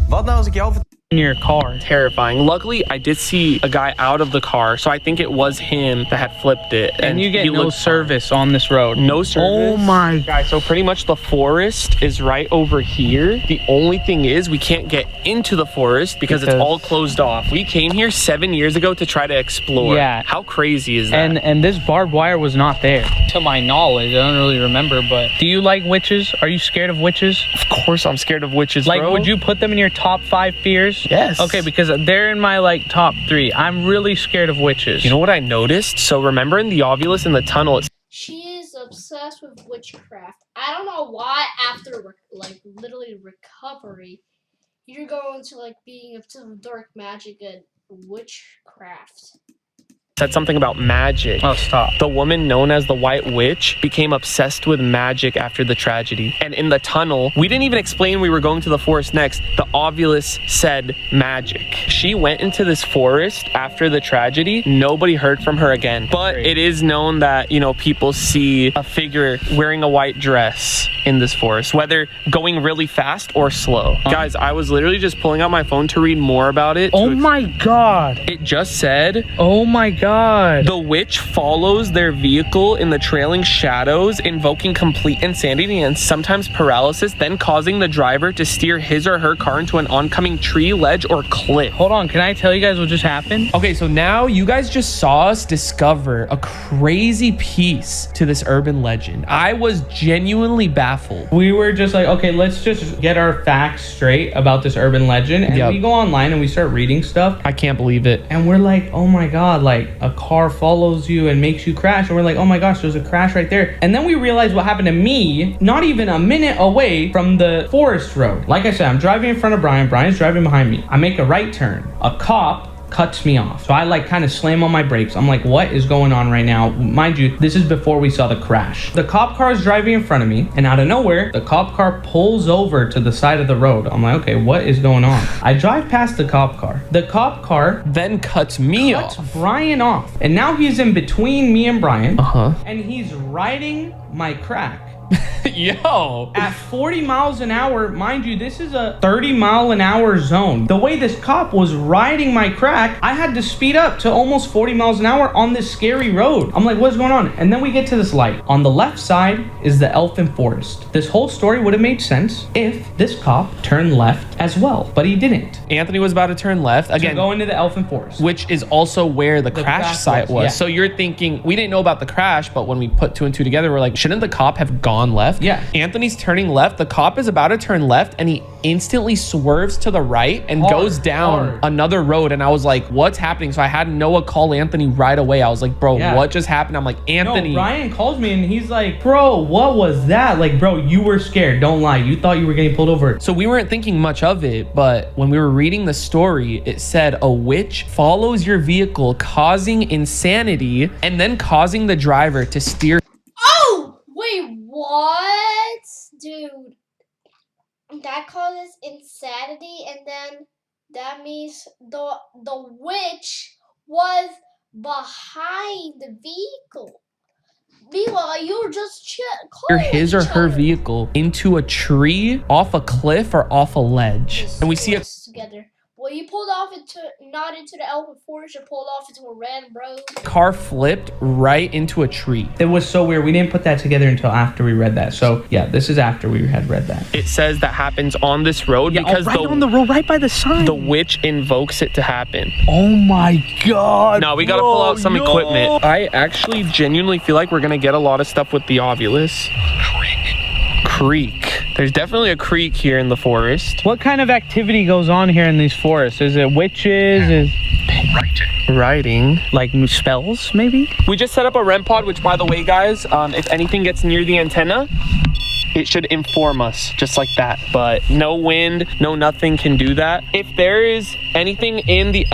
[SPEAKER 11] Wat nou als ik jou
[SPEAKER 3] In your car. Terrifying. Luckily, I did see a guy out of the car, so I think it was him that had flipped it. And you get no service on this road. No service.
[SPEAKER 11] Oh my
[SPEAKER 3] God. So pretty much the forest is right over here. The only thing is we can't get into the forest because it's all closed off. We came here 7 years ago to try to explore.
[SPEAKER 11] Yeah.
[SPEAKER 3] How crazy is that?
[SPEAKER 11] And this barbed wire was not there. To my knowledge, I don't really remember, but do you like witches? Are you scared of witches?
[SPEAKER 3] Of course I'm scared of witches,
[SPEAKER 11] Like,
[SPEAKER 3] bro.
[SPEAKER 11] would you put them in your top 5 fears?
[SPEAKER 3] Yes.
[SPEAKER 11] Okay, because they're in my like top 3. I'm really scared of witches.
[SPEAKER 3] You know what I noticed? So remember in the Ovulus in the tunnel, it's
[SPEAKER 1] She is obsessed with witchcraft. I don't know why after literally recovery, you're going to like being up to dark magic and witchcraft.
[SPEAKER 3] said something about magic.
[SPEAKER 11] Oh, stop.
[SPEAKER 3] The woman known as the White Witch became obsessed with magic after the tragedy. And in the tunnel, we didn't even explain we were going to the forest next. The Ovulus said magic. She went into this forest after the tragedy. Nobody heard from her again. But it is known that, you know, people see a figure wearing a white dress in this forest, whether going really fast or slow. Guys, I was literally just pulling out my phone to read more about it.
[SPEAKER 11] Oh my God.
[SPEAKER 3] It just said,
[SPEAKER 11] oh my God.
[SPEAKER 3] The witch follows their vehicle in the trailing shadows, invoking complete insanity and sometimes paralysis, then causing the driver to steer his or her car into an oncoming tree, ledge, or cliff.
[SPEAKER 11] Hold on, can I tell you guys what just happened?
[SPEAKER 2] Okay, so now you guys just saw us discover a crazy piece to this urban legend. I was genuinely baffled.
[SPEAKER 11] We were just like, okay, let's just get our facts straight about this urban legend. And we go online and we start reading stuff.
[SPEAKER 2] I can't believe it.
[SPEAKER 11] And we're like, oh my God, like a car follows you and makes you crash. And we're like, oh my gosh, there's a crash right there. And then we realized what happened to me, not even a minute away from the forest road. Like I said, I'm driving in front of Brian. Brian's driving behind me. I make a right turn. A cop cuts me off. So I like kind of slam on my brakes. I'm like, what is going on right now? Mind you, this is before we saw the crash. The cop car is driving in front of me, and out of nowhere, the cop car pulls over to the side of the road. I'm like, okay, what is going on? I drive past the cop car. The cop car
[SPEAKER 2] then cuts off.
[SPEAKER 11] Brian off. And now he's in between me and Brian.
[SPEAKER 2] Uh-huh.
[SPEAKER 11] And he's riding my crack.
[SPEAKER 2] Yo,
[SPEAKER 11] at 40 miles an hour, mind you, this is a 30-mile-an-hour zone. The way this cop was riding my crack, I had to speed up to almost 40 miles an hour on this scary road. I'm like, what's going on? And then we get to this light. On the left side is the elfin forest. This whole story would have made sense if this cop turned left as well, but he didn't.
[SPEAKER 2] Anthony was about to turn left again,
[SPEAKER 11] to go into the elfin forest,
[SPEAKER 2] which is also where the crash site was.
[SPEAKER 11] Yeah.
[SPEAKER 2] So you're thinking, we didn't know about the crash, but when we put 2 and 2 together, we're like, shouldn't the cop have gone left?
[SPEAKER 11] Yeah.
[SPEAKER 2] Anthony's turning left. The cop is about to turn left, and he instantly swerves to the right and goes down another road. And I was like, what's happening? So I had Noah call Anthony right away. I was like, bro, what just happened? I'm like, Anthony.
[SPEAKER 11] No, Brian calls me and he's like, bro, what was that? Like, bro, you were scared. Don't lie. You thought you were getting pulled over.
[SPEAKER 2] So we weren't thinking much of it, but when we were reading the story, it said a witch follows your vehicle, causing insanity and then causing the driver to steer.
[SPEAKER 1] Oh, wait, what? Dude, that causes insanity, and then that means the witch was behind the vehicle. Meanwhile, you were just
[SPEAKER 2] his or her vehicle into a tree, off a cliff, or off a ledge. And we see it
[SPEAKER 1] together. Well, you pulled off not into the elfin forest, you pulled off into a random road.
[SPEAKER 2] Car flipped right into a tree.
[SPEAKER 11] It was so weird. We didn't put that together until after we read that. So yeah, this is after we had read that.
[SPEAKER 3] It says that happens on this road because
[SPEAKER 11] on the road, right by the sign.
[SPEAKER 3] The witch invokes it to happen.
[SPEAKER 11] Oh my God.
[SPEAKER 3] No, we gotta pull out some equipment. I actually genuinely feel like we're gonna get a lot of stuff with the Ovulus. Creek. There's definitely a creek here in the forest.
[SPEAKER 11] What kind of activity goes on here in these forests? Is it witches?
[SPEAKER 3] Writing.
[SPEAKER 11] Like spells, maybe?
[SPEAKER 3] We just set up a REM pod, which by the way, guys, if anything gets near the antenna, it should inform us just like that. But no wind, no nothing can do that. If there is anything in the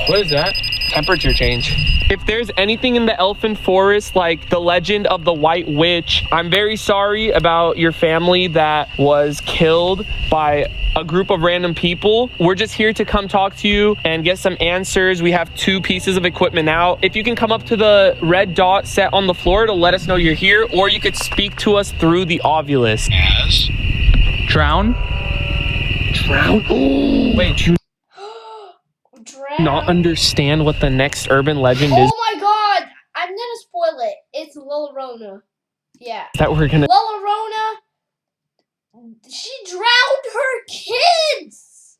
[SPEAKER 3] what is that? Temperature change.
[SPEAKER 2] If there's anything in the Elfin Forest, like the legend of the White Witch, I'm very sorry about your family that was killed by a group of random people. We're just here to come talk to you and get some answers. We have 2 pieces of equipment out. If you can come up to the red dot set on the floor to let us know you're here, or you could speak to us through the Ovilus.
[SPEAKER 3] As? Drown?
[SPEAKER 2] Drown? Wait, do you not understand what the next urban legend is?
[SPEAKER 1] Oh my god! I'm gonna spoil it. It's La Llorona. Yeah.
[SPEAKER 2] That we're gonna...
[SPEAKER 1] La Llorona, she drowned her kids!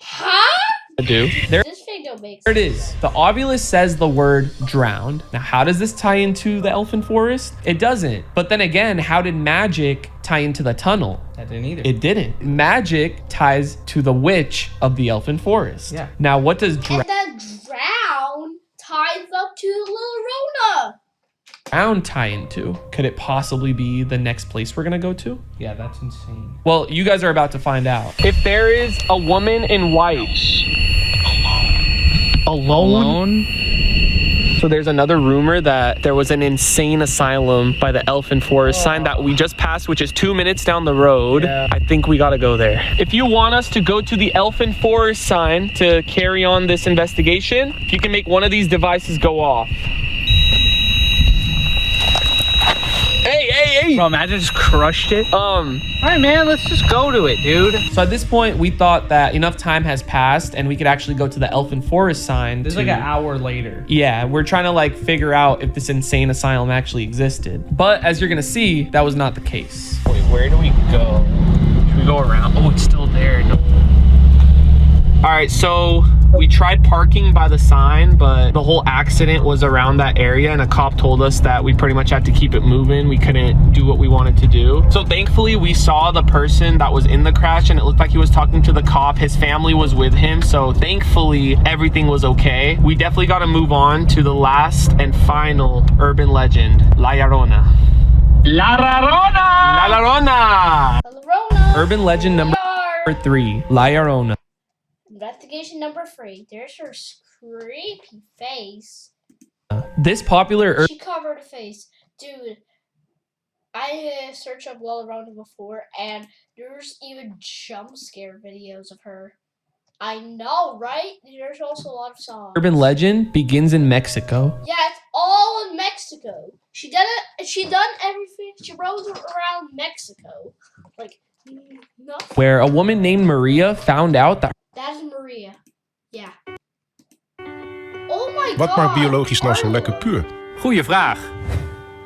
[SPEAKER 1] Huh?
[SPEAKER 2] do. There
[SPEAKER 1] This video makes
[SPEAKER 2] it is. The Ovilus says the word drowned. Now, how does this tie into the Elfin Forest? It doesn't. But then again, how did magic tie into the tunnel?
[SPEAKER 11] That didn't either.
[SPEAKER 2] It didn't. Magic ties to the witch of the Elfin Forest.
[SPEAKER 11] Yeah.
[SPEAKER 2] Now, what does
[SPEAKER 1] And then drown ties up to La Llorona.
[SPEAKER 2] drown tie into? Could it possibly be the next place we're gonna go to?
[SPEAKER 11] Yeah, that's insane.
[SPEAKER 2] Well, you guys are about to find out. If there is a woman in white alone? So there's another rumor that there was an insane asylum by the Elfin Forest sign that we just passed, which is 2 minutes down the road.
[SPEAKER 11] Yeah.
[SPEAKER 2] I think we gotta go there. If you want us to go to the Elfin Forest sign to carry on this investigation, if you can make one of these devices go off. Hey!
[SPEAKER 3] Bro, imagine I just crushed it.
[SPEAKER 2] All
[SPEAKER 3] right, man, let's just go to it, dude.
[SPEAKER 2] So at this point, we thought that enough time has passed and we could actually go to the Elfin Forest sign.
[SPEAKER 11] This is like an hour later.
[SPEAKER 2] Yeah, we're trying to like figure out if this insane asylum actually existed. But as you're gonna see, that was not the case.
[SPEAKER 3] Wait, where do we go? Should we go around? Oh, it's still there. No.
[SPEAKER 2] All right, so we tried parking by the sign, but the whole accident was around that area and a cop told us that we pretty much had to keep it moving. We couldn't do what we wanted to do. So thankfully we saw the person that was in the crash and it looked like he was talking to the cop. His family was with him. So thankfully everything was okay. We definitely got to move on to the last and final urban legend, La Llorona.
[SPEAKER 3] La Llorona!
[SPEAKER 2] La Llorona!
[SPEAKER 1] La Llorona.
[SPEAKER 2] Urban legend number 3, La Llorona.
[SPEAKER 1] Investigation number 3. There's her creepy face.
[SPEAKER 2] This popular
[SPEAKER 1] She covered her face. Dude, I searched up La Llorona before, and there's even jump scare videos of her. I know, right? There's also a lot of songs.
[SPEAKER 2] urban legend begins in Mexico.
[SPEAKER 1] Yeah, it's all in Mexico. She done everything. She rode around Mexico. Like, nothing.
[SPEAKER 2] Where a woman named Maria found out that
[SPEAKER 1] That is Maria. Yeah. Oh my
[SPEAKER 12] Wat
[SPEAKER 1] god.
[SPEAKER 12] maakt biologisch nou zo lekker puur?
[SPEAKER 4] Goeie vraag.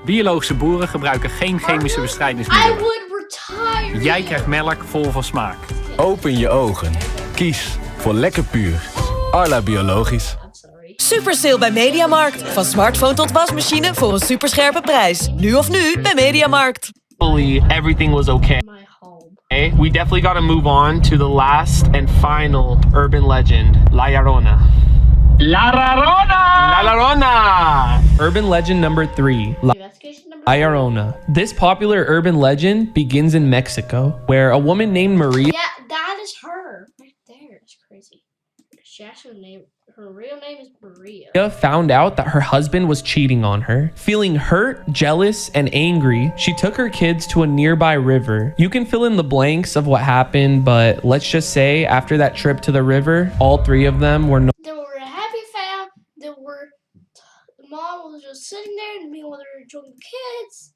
[SPEAKER 4] Biologische boeren gebruiken geen chemische
[SPEAKER 1] I
[SPEAKER 4] bestrijdingsmiddelen.
[SPEAKER 1] would retire.
[SPEAKER 4] Jij krijgt melk vol van smaak.
[SPEAKER 13] Open je ogen. Kies voor lekker puur. Arla Biologisch.
[SPEAKER 1] I'm sorry.
[SPEAKER 10] Super sale bij Mediamarkt. Van smartphone tot wasmachine voor een superscherpe prijs. Nu of nu bij Mediamarkt.
[SPEAKER 2] everything was okay.
[SPEAKER 1] My home.
[SPEAKER 2] We definitely got to move on to the last and final urban legend, La Llorona.
[SPEAKER 3] La Llorona!
[SPEAKER 2] La Llorona! Urban legend number 3, La
[SPEAKER 1] Investigation number
[SPEAKER 2] Llorona. This popular urban legend begins in Mexico, where a woman named Maria
[SPEAKER 1] Yeah, that is her. Right there. It's crazy. She actually her real name is Maria.
[SPEAKER 2] found out that her husband was cheating on her. Feeling hurt, jealous, and angry, she took her kids to a nearby river. You can fill in the blanks of what happened, but let's just say after that trip to the river, all 3 of them were
[SPEAKER 1] They were a happy fam. The mom was just sitting there and being with her young kids.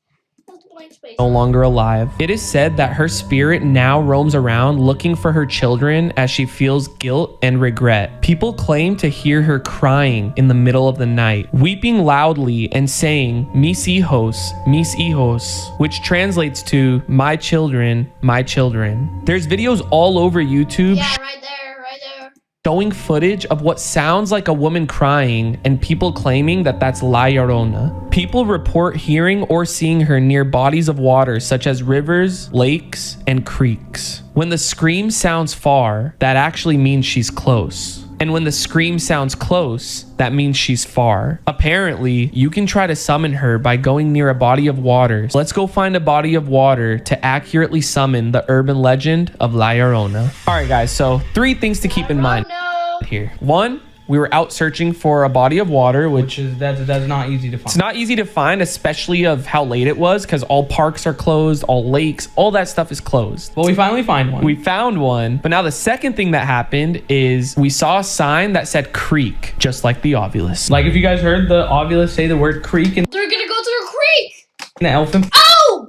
[SPEAKER 1] That's the blank space.
[SPEAKER 2] no longer alive. It is said that her spirit now roams around looking for her children as she feels guilt and regret. People claim to hear her crying in the middle of the night, weeping loudly and saying, mis hijos, which translates to my children, my children. There's videos all over YouTube
[SPEAKER 1] Yeah, right there, right there.
[SPEAKER 2] showing footage of what sounds like a woman crying and people claiming that that's La Llorona. People report hearing or seeing her near bodies of water such as rivers, lakes, and creeks. When the scream sounds far, that actually means she's close. And when the scream sounds close, that means she's far. Apparently, you can try to summon her by going near a body of water. Let's go find a body of water to accurately summon the urban legend of La Llorona. All right, guys, so 3 things to keep in mind
[SPEAKER 1] No.
[SPEAKER 2] here. 1, We were out searching for a body of water, which
[SPEAKER 11] is that's not easy to find.
[SPEAKER 2] It's not easy to find, especially of how late it was, because all parks are closed, all lakes, all that stuff is closed.
[SPEAKER 11] But we finally find one.
[SPEAKER 2] We found one. But now the second thing that happened is we saw a sign that said creek, just like the Ovilus.
[SPEAKER 11] Like if you guys heard the Ovilus say the word creek and
[SPEAKER 1] they're gonna go to the creek.
[SPEAKER 11] The elfin.
[SPEAKER 1] Oh!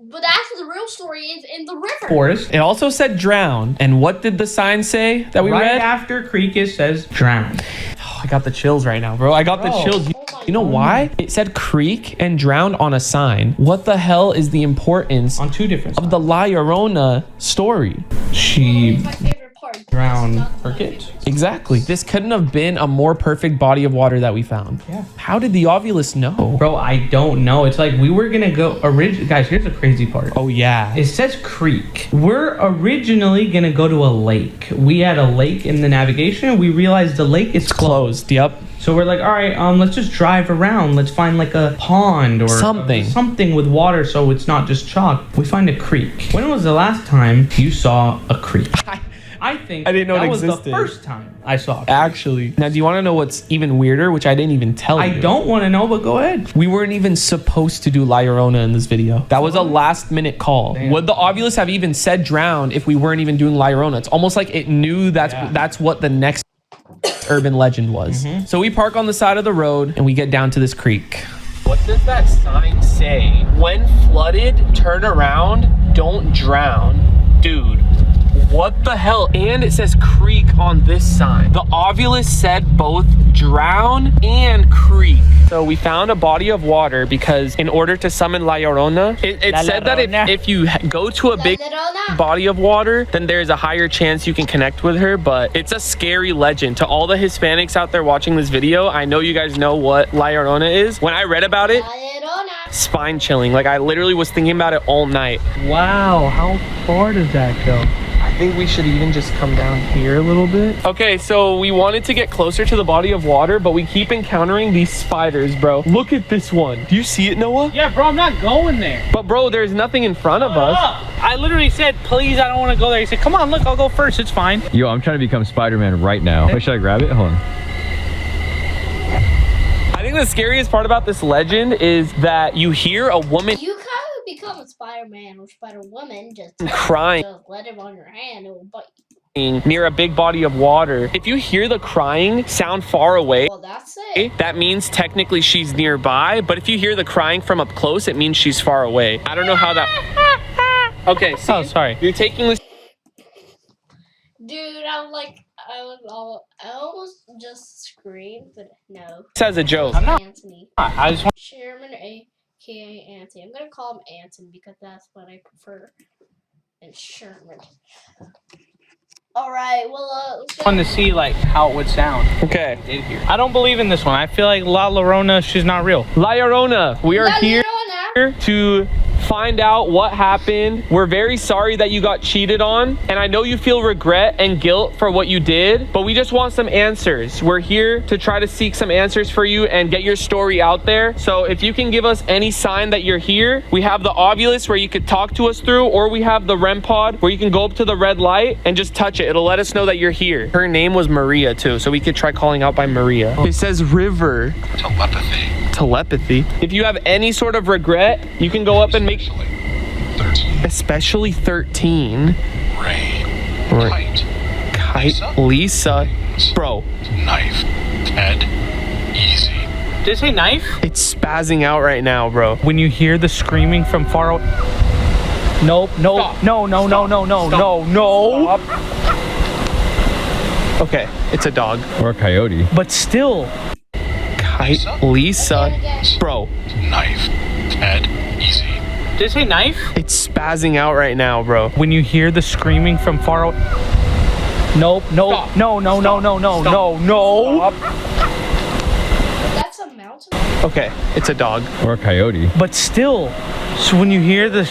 [SPEAKER 1] But actually, the real story is in the river.
[SPEAKER 11] Forest.
[SPEAKER 2] It also said drown. And what did the sign say that we
[SPEAKER 11] right
[SPEAKER 2] read?
[SPEAKER 11] After creek, it says drown.
[SPEAKER 2] Oh, I got the chills right now, bro. I got the chills. You know why? It said creek and drowned on a sign. What the hell is the importance
[SPEAKER 11] on two different
[SPEAKER 2] of the La Llorona story?
[SPEAKER 11] She drowned her kids.
[SPEAKER 2] Exactly. This couldn't have been a more perfect body of water that we found.
[SPEAKER 11] Yeah.
[SPEAKER 2] How did the Ovilus know?
[SPEAKER 11] Bro, I don't know. It's like we were gonna go guys, here's the crazy part.
[SPEAKER 2] Oh yeah.
[SPEAKER 11] It says creek. We're originally gonna go to a lake. We had a lake in the navigation. We realized the lake is
[SPEAKER 2] closed. Yep.
[SPEAKER 11] So we're like, all right, let's just drive around. Let's find like a pond or something with water, so it's not just chalk. We find a creek. When was the last time you saw a creek? I think
[SPEAKER 2] I didn't know
[SPEAKER 11] that
[SPEAKER 2] it
[SPEAKER 11] was
[SPEAKER 2] existed.
[SPEAKER 11] The first time I saw it.
[SPEAKER 2] Actually. Now, do you want to know what's even weirder, which I didn't even tell you?
[SPEAKER 11] I don't want to know, but go ahead.
[SPEAKER 2] We weren't even supposed to do La Llorona in this video. That was a last minute call. Damn. Would the Ovilus have even said drown if we weren't even doing La Llorona? It's almost like it knew that's what the next urban legend was. So we park on the side of the road and we get down to this creek. What does that sign say? When flooded, turn around, don't drown. Dude. What the hell? And it says creek on this sign. The Ovilus said both drown and creek. So we found a body of water because in order to summon La Llorona, it said that if you go to a big body of water, then there's a higher chance you can connect with her. But it's a scary legend. To all the Hispanics out there watching this video, I know you guys know what La Llorona is. When I read about it, spine chilling. Like I literally was thinking about it all night.
[SPEAKER 3] Wow, how far does that go?
[SPEAKER 2] I think we should even just come down here a little bit. Okay, so we wanted to get closer to the body of water, but we keep encountering these spiders, bro. Look at this one. Do you see it, Noah?
[SPEAKER 3] Yeah, bro, I'm not going there.
[SPEAKER 2] But bro, there's nothing in front of us.
[SPEAKER 3] I literally said, please, I don't want to go there. He said, come on, look, I'll go first. It's fine.
[SPEAKER 4] Yo, I'm trying to become Spider-Man right now. Wait, should I grab it? Hold on.
[SPEAKER 2] I think the scariest part about this legend is that you hear a woman
[SPEAKER 1] Become a Spider-Man or Spider-Woman, just
[SPEAKER 2] crying.
[SPEAKER 1] Just let him on your hand, it will bite you.
[SPEAKER 2] Near a big body of water. If you hear the crying sound far away,
[SPEAKER 1] well, that's it.
[SPEAKER 2] That means technically she's nearby, but if you hear the crying from up close, it means she's far away. I don't know how that... Okay, see,
[SPEAKER 3] sorry.
[SPEAKER 2] You're taking this...
[SPEAKER 1] Dude, I almost just screamed, but no.
[SPEAKER 2] This as a joke.
[SPEAKER 3] I'm not...
[SPEAKER 1] Anthony.
[SPEAKER 3] I just want...
[SPEAKER 1] Sherman A.K.A. Anthony. I'm gonna call him Anton because that's what I prefer. And Sherman. Alright, well, let's go.
[SPEAKER 3] I wanted to see, like, how it would sound.
[SPEAKER 2] Okay.
[SPEAKER 3] I don't believe in this one. I feel like La Llorona, she's not real.
[SPEAKER 2] La Llorona, we are here to find out what happened. We're very sorry that you got cheated on, and I know you feel regret and guilt for what you did, but we just want some answers. We're here to try to seek some answers for you and get your story out there. So if you can give us any sign that you're here, we have the Ovilus where you could talk to us through, or we have the REM pod where you can go up to the red light and just touch it. It'll let us know that you're here. Her name was Maria too, so we could try calling out by Maria. It says river. Telepathy. If you have any sort of regret, you can go up and make... Especially 13. Kite. Lisa. Bro.
[SPEAKER 12] Knife. Ed. Easy.
[SPEAKER 3] Did it say knife?
[SPEAKER 2] It's spazzing out right now, bro.
[SPEAKER 3] When you hear the screaming from far away... Nope, nope,
[SPEAKER 2] Stop.
[SPEAKER 3] no, no, no, no, no,
[SPEAKER 2] Stop.
[SPEAKER 3] no, no.
[SPEAKER 2] Okay, it's a dog.
[SPEAKER 4] Or a coyote.
[SPEAKER 3] But still.
[SPEAKER 2] Kite. Lisa. Bro.
[SPEAKER 12] Knife. Ed. Easy.
[SPEAKER 3] Did it say knife?
[SPEAKER 2] It's spazzing out right now, bro.
[SPEAKER 3] When you hear the screaming from far away... Nope, nope,
[SPEAKER 2] Stop.
[SPEAKER 3] no, no, no, no, no,
[SPEAKER 2] Stop.
[SPEAKER 3] no, no.
[SPEAKER 1] That's a mountain.
[SPEAKER 2] Okay, it's a dog.
[SPEAKER 4] Or a coyote.
[SPEAKER 3] But still, so when you hear this...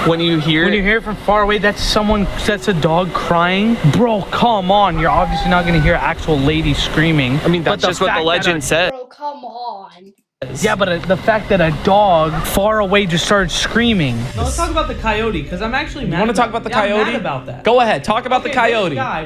[SPEAKER 2] When you hear
[SPEAKER 3] it from far away, that's a dog crying. Bro, come on. You're obviously not going to hear an actual lady screaming.
[SPEAKER 2] I mean, that's just what the legend said.
[SPEAKER 1] Bro, come on.
[SPEAKER 3] Yeah, but the fact that a dog far away just started screaming.
[SPEAKER 11] No, let's talk about the coyote, because I'm actually mad.
[SPEAKER 2] You want to talk about the
[SPEAKER 11] I'm
[SPEAKER 2] coyote?
[SPEAKER 11] mad about that.
[SPEAKER 2] Go ahead, talk about the coyote.
[SPEAKER 11] This guy,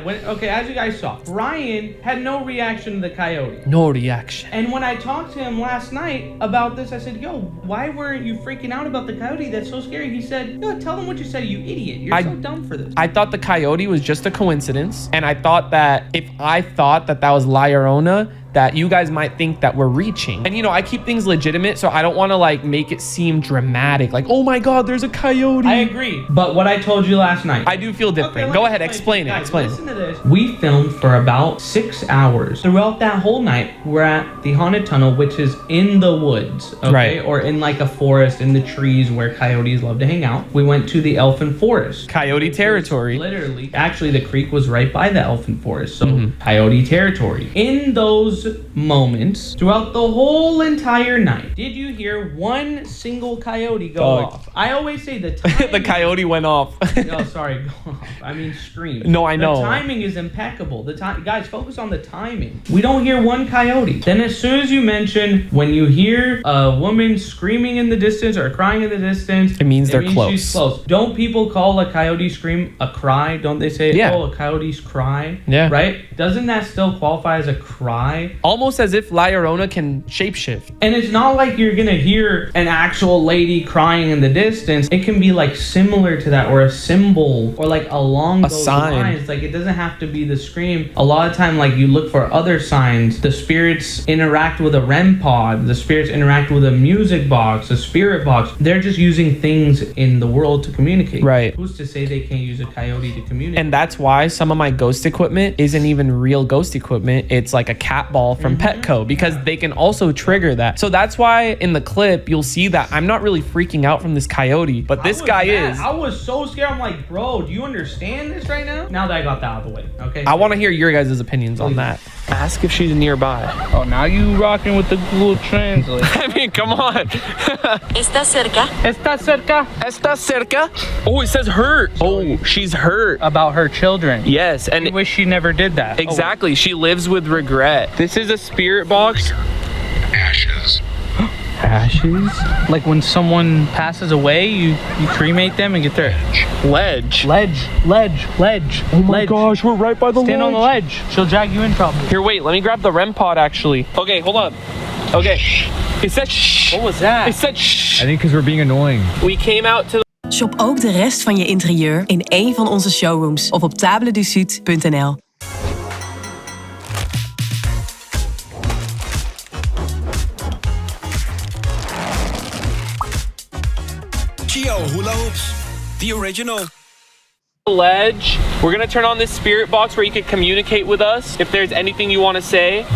[SPEAKER 11] as you guys saw, Brian had no reaction to the coyote.
[SPEAKER 2] No reaction.
[SPEAKER 11] And when I talked to him last night about this, I said, yo, why weren't you freaking out about the coyote? That's so scary. He said, yo, tell them what you said, you idiot. You're so dumb for this.
[SPEAKER 2] I thought the coyote was just a coincidence. And I thought that if I thought that was La Llorona, that you guys might think that we're reaching. And you know, I keep things legitimate, so I don't want to like make it seem dramatic. Like, oh my God, there's a coyote.
[SPEAKER 11] I agree. But what I told you last night.
[SPEAKER 2] I do feel different.
[SPEAKER 11] Okay,
[SPEAKER 2] Go ahead, explain it. Explain
[SPEAKER 11] Listen to this. We filmed for about 6 hours. Throughout that whole night, we're at the Haunted Tunnel, which is in the woods, okay?
[SPEAKER 2] Right.
[SPEAKER 11] Or in like a forest, in the trees where coyotes love to hang out. We went to the Elfin Forest.
[SPEAKER 2] Coyote territory.
[SPEAKER 11] Literally. Actually, the creek was right by the Elfin Forest, so coyote territory. In those moments, throughout the whole entire night, did you hear one single coyote go off? I always say the timing.
[SPEAKER 2] The coyote went off.
[SPEAKER 11] No, sorry, go off. I mean scream.
[SPEAKER 2] No, I know.
[SPEAKER 11] The timing is impeccable. Guys, focus on the timing. We don't hear one coyote. Then as soon as you mention when you hear a woman screaming in the distance or crying in the distance,
[SPEAKER 2] it means they're close.
[SPEAKER 11] She's close. Don't people call a coyote scream a cry? Don't they say, oh, a coyote's cry?
[SPEAKER 2] Yeah.
[SPEAKER 11] Right? Doesn't that still qualify as a cry?
[SPEAKER 2] Almost as if La Llorona can shapeshift.
[SPEAKER 11] And it's not like you're gonna hear an actual lady crying in the distance. It can be like similar to that, or a symbol, or like along those lines. Like it doesn't have to be the scream. A lot of time, like you look for other signs. The spirits interact with a REM pod. The spirits interact with a music box, a spirit box. They're just using things in the world to communicate.
[SPEAKER 2] Right.
[SPEAKER 11] Who's to say they can't use a coyote to communicate?
[SPEAKER 2] And that's why some of my ghost equipment isn't even real ghost equipment. It's like a cat ball from Petco, because they can also trigger that. So that's why in the clip you'll see that I'm not really freaking out from this coyote, but this guy is.
[SPEAKER 11] I was so scared. I'm like, bro, do you understand this right now? Now that I got that out of the way, okay?
[SPEAKER 2] I want to hear your guys' opinions on that. Ask if she's nearby.
[SPEAKER 3] Oh, now you rocking with the Google Translate.
[SPEAKER 2] I mean, come on.
[SPEAKER 10] ¿Está cerca?
[SPEAKER 3] Está cerca.
[SPEAKER 2] Está cerca. Oh, it says hurt. Oh, she's hurt.
[SPEAKER 3] About her children.
[SPEAKER 2] Yes, and
[SPEAKER 3] I wish she never did that.
[SPEAKER 2] Exactly. She lives with regret. This is a spirit box.
[SPEAKER 12] Ashes.
[SPEAKER 3] Ashes? Like when someone passes away, you cremate them and get their
[SPEAKER 2] ledge.
[SPEAKER 3] Oh
[SPEAKER 2] my gosh, we're right by the ledge.
[SPEAKER 3] Stand on the ledge. She'll drag you in probably.
[SPEAKER 2] Here, wait, let me grab the REM pod actually. Okay, hold on. Okay. It said shh.
[SPEAKER 3] What was that?
[SPEAKER 2] It said shh.
[SPEAKER 6] I think because we're being annoying.
[SPEAKER 2] We came out to
[SPEAKER 10] Shop ook de rest van je interieur in één van onze showrooms of op tabledusud.nl.
[SPEAKER 5] Geo Hula Hoops, the original.
[SPEAKER 2] ledge. We're gonna turn on this spirit box where you can communicate with us if there's anything you want to say.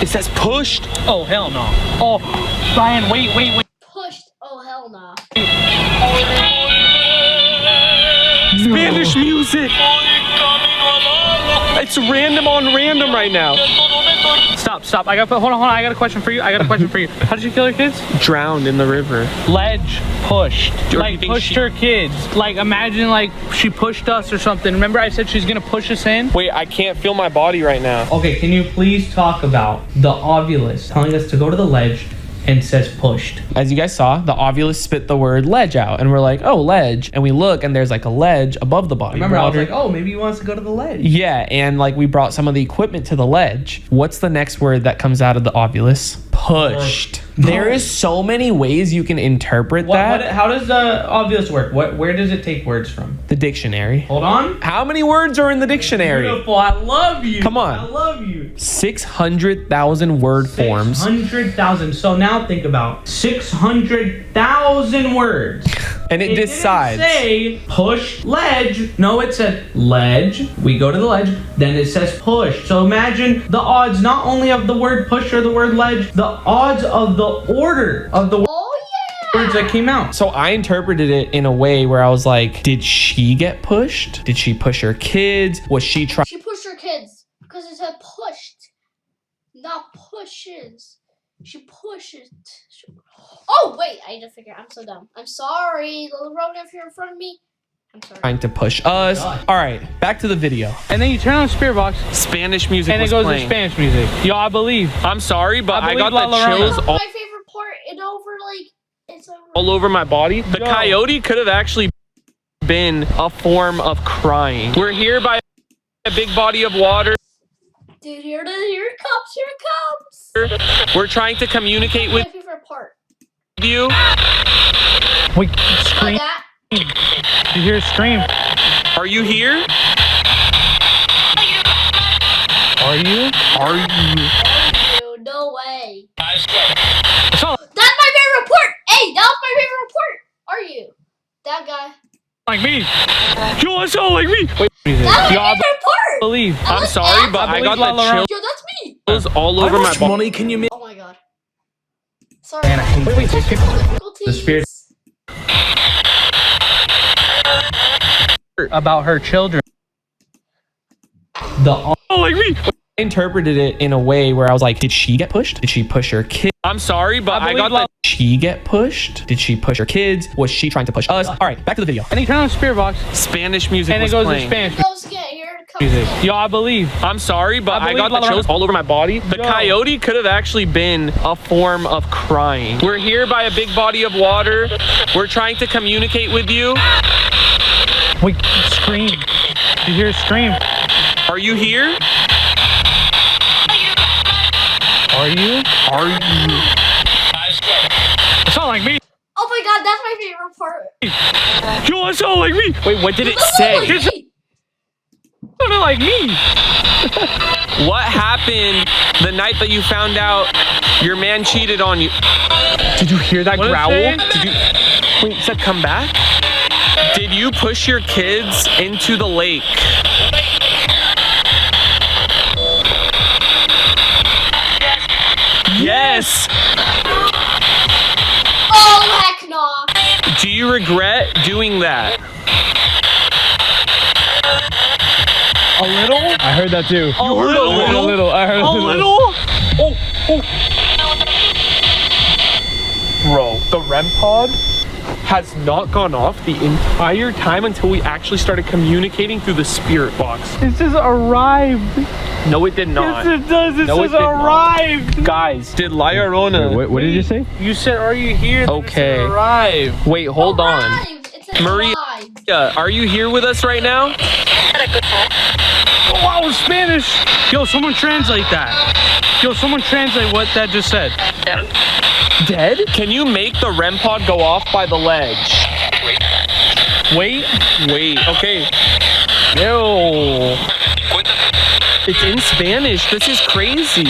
[SPEAKER 2] It says pushed.
[SPEAKER 3] Oh, hell no. Oh, Brian, wait.
[SPEAKER 1] Pushed. Oh, hell no.
[SPEAKER 2] Spanish music. It's random on random right now.
[SPEAKER 3] Stop. Hold on. I got a question for you. How did you kill your kids?
[SPEAKER 2] Drowned in the river.
[SPEAKER 3] Ledge pushed. Like pushed her kids. Like imagine like she pushed us or something. Remember I said she's gonna push us in?
[SPEAKER 2] Wait, I can't feel my body right now.
[SPEAKER 11] Okay, can you please talk about the Ovulus telling us to go to the ledge and says pushed?
[SPEAKER 2] As you guys saw, the Ovulus spit the word ledge out, and we're like, oh, ledge. And we look, and there's like a ledge above the body.
[SPEAKER 11] Remember, I was like, oh, maybe he wants to go to the ledge.
[SPEAKER 2] Yeah, and like we brought some of the equipment to the ledge. What's the next word that comes out of the Ovulus? Pushed. There is so many ways you can interpret that.
[SPEAKER 11] How does the Ovulus work? Where does it take words from?
[SPEAKER 2] The dictionary.
[SPEAKER 11] Hold on.
[SPEAKER 2] How many words are in the dictionary?
[SPEAKER 11] Beautiful. I love you.
[SPEAKER 2] Come on.
[SPEAKER 11] I love you.
[SPEAKER 2] 600,000 word forms.
[SPEAKER 11] 600,000. So now think about 600,000 words.
[SPEAKER 2] And it decides.
[SPEAKER 11] It didn't say push ledge. No, it said ledge. We go to the ledge. Then it says push. So imagine the odds not only of the word push or the word ledge, the odds of the order of the words that came out.
[SPEAKER 2] So I interpreted it in a way where I was like, did she get pushed? Did she push her kids? Was she trying?
[SPEAKER 1] She pushed her kids because it said pushed, not pushes. She pushes. Oh, wait, I need to figure. I'm so dumb. I'm sorry. The road if you're in front of me. I'm sorry.
[SPEAKER 2] trying to push us. All right, back to the video.
[SPEAKER 11] And then you turn on the spirit box,
[SPEAKER 3] Spanish music
[SPEAKER 11] and it
[SPEAKER 3] was
[SPEAKER 11] goes
[SPEAKER 3] playing.
[SPEAKER 11] to Spanish music. Yo, I believe.
[SPEAKER 3] I'm sorry, but I
[SPEAKER 11] believe
[SPEAKER 3] got
[SPEAKER 11] La
[SPEAKER 3] the
[SPEAKER 11] Llorona.
[SPEAKER 3] chills
[SPEAKER 1] My favorite part, it's over.
[SPEAKER 3] all over my body. The
[SPEAKER 11] Yo.
[SPEAKER 3] coyote could have actually been a form of crying. We're here by a big body of water.
[SPEAKER 1] Dude, here it comes.
[SPEAKER 3] We're trying to communicate with
[SPEAKER 1] My favorite part.
[SPEAKER 3] you.
[SPEAKER 11] Wait,
[SPEAKER 1] Like
[SPEAKER 11] scream.
[SPEAKER 1] that.
[SPEAKER 11] You hear a scream.
[SPEAKER 3] Are you here?
[SPEAKER 11] Are you?
[SPEAKER 1] Dude, no way.
[SPEAKER 11] It's all
[SPEAKER 1] That's my favorite part. Hey, that was my favorite part. Are you? That guy.
[SPEAKER 11] like me. Yo, it's all like me. Wait, music.
[SPEAKER 1] That's
[SPEAKER 11] Yo,
[SPEAKER 1] my
[SPEAKER 11] I
[SPEAKER 1] favorite part.
[SPEAKER 11] believe.
[SPEAKER 3] I'm sorry, but I got the
[SPEAKER 1] Yo, that's me.
[SPEAKER 3] chills all over my body.
[SPEAKER 13] can you make?
[SPEAKER 1] Oh my god. Sorry.
[SPEAKER 11] Man, I hate
[SPEAKER 1] Wait,
[SPEAKER 11] this.
[SPEAKER 1] difficulties.
[SPEAKER 11] The spirit- About her children.
[SPEAKER 2] The
[SPEAKER 3] like me.
[SPEAKER 2] I interpreted it in a way where I was like, did she get pushed? Did she push her kid?
[SPEAKER 3] I'm sorry, but I got
[SPEAKER 11] believe
[SPEAKER 3] the
[SPEAKER 2] Did she get pushed? Did she push her kids? Was she trying to push us? All right, back to the video.
[SPEAKER 11] And you turn on the spirit box,
[SPEAKER 3] Spanish music
[SPEAKER 11] and it
[SPEAKER 3] was
[SPEAKER 11] goes to
[SPEAKER 3] playing.
[SPEAKER 11] Spanish
[SPEAKER 1] Goes again. Here it comes
[SPEAKER 11] music.
[SPEAKER 1] again.
[SPEAKER 11] Yo, I believe.
[SPEAKER 3] I'm sorry, but
[SPEAKER 11] I
[SPEAKER 3] I got
[SPEAKER 11] believe
[SPEAKER 3] the
[SPEAKER 11] La
[SPEAKER 3] chills
[SPEAKER 11] Llorona.
[SPEAKER 3] all over my body. The
[SPEAKER 11] Yo.
[SPEAKER 3] coyote could have actually been a form of crying. We're here by a big body of water. We're trying to communicate with you.
[SPEAKER 11] Wait, scream. You hear a scream.
[SPEAKER 3] Are you here?
[SPEAKER 11] Are you? It's not like me.
[SPEAKER 1] Oh my god, that's my favorite part.
[SPEAKER 11] Yo, it's all like me.
[SPEAKER 3] Wait, what did it
[SPEAKER 1] That's
[SPEAKER 3] say?
[SPEAKER 1] like me.
[SPEAKER 11] It's not like me.
[SPEAKER 3] What happened the night that you found out your man cheated on you? Did you hear that
[SPEAKER 11] What is it
[SPEAKER 3] growl?
[SPEAKER 11] saying?
[SPEAKER 3] Did you wait? It said come back. Did you push your kids into the lake? Yes.
[SPEAKER 1] Oh heck no.
[SPEAKER 3] Do you regret doing that?
[SPEAKER 11] A little?
[SPEAKER 13] I heard that too.
[SPEAKER 3] A little.
[SPEAKER 11] A little. I heard
[SPEAKER 3] A little? Oh. Bro, the REM pod has not gone off the entire time until we actually started communicating through the spirit box.
[SPEAKER 11] It says arrived.
[SPEAKER 3] No, it did not.
[SPEAKER 11] Yes, it does. It
[SPEAKER 3] No, it
[SPEAKER 11] says
[SPEAKER 3] did not.
[SPEAKER 11] arrived.
[SPEAKER 3] Guys, did La Llorona...
[SPEAKER 13] What did you say?
[SPEAKER 11] You said, are you here? Then it said
[SPEAKER 3] Okay.
[SPEAKER 11] arrived.
[SPEAKER 3] Wait, hold on.
[SPEAKER 1] Arrived. It says
[SPEAKER 3] Maria,
[SPEAKER 1] arrived.
[SPEAKER 3] are you here with us right now?
[SPEAKER 11] Oh, wow, Spanish. Yo, someone translate that. Yo, someone translate what that just said.
[SPEAKER 3] Dead? Can you make the REM pod go off by the ledge?
[SPEAKER 11] Wait.
[SPEAKER 3] Okay. Yo. It's in Spanish. This is crazy.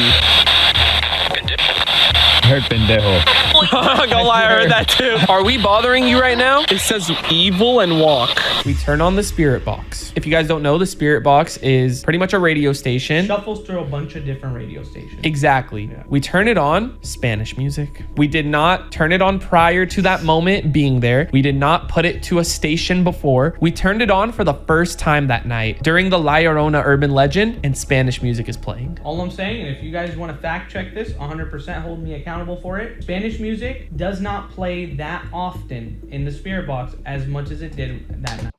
[SPEAKER 13] Heard pendejo.
[SPEAKER 3] I'm gonna lie, I heard that too. Are we bothering you right now? It says evil and walk.
[SPEAKER 2] We turn on the spirit box. If you guys don't know, the spirit box is pretty much a radio station.
[SPEAKER 11] Shuffles through a bunch of different radio stations.
[SPEAKER 2] Exactly.
[SPEAKER 11] Yeah.
[SPEAKER 2] We turn it on, Spanish music. We did not turn it on prior to that moment being there. We did not put it to a station before. We turned it on for the first time that night during the La Llorona urban legend, and Spanish music is playing.
[SPEAKER 11] All I'm saying, and if you guys want to fact check this, 100% hold me accountable for it. Spanish music does not play that often in the spirit box as much as it did that night.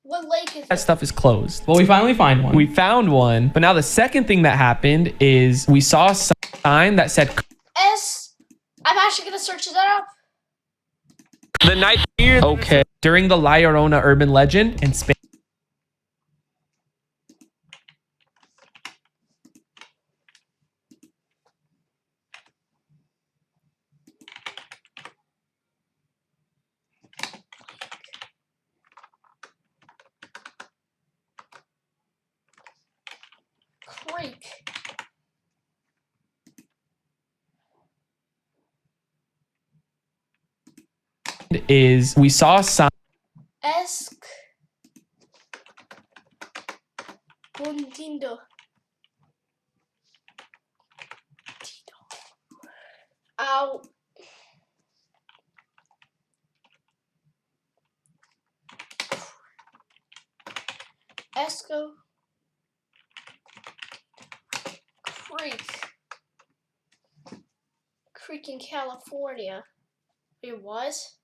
[SPEAKER 1] What lake is
[SPEAKER 2] That
[SPEAKER 1] it?
[SPEAKER 2] stuff is closed.
[SPEAKER 11] Well, we finally find one.
[SPEAKER 2] We found one, but now the second thing that happened is we saw a sign that said
[SPEAKER 1] I'm actually gonna search that up.
[SPEAKER 3] The night here.
[SPEAKER 2] okay during the La Llorona urban legend, and Spanish.
[SPEAKER 1] Creek.
[SPEAKER 2] Is we saw a sign
[SPEAKER 1] Bundindo. Ow. Esco. Creek in California. It was?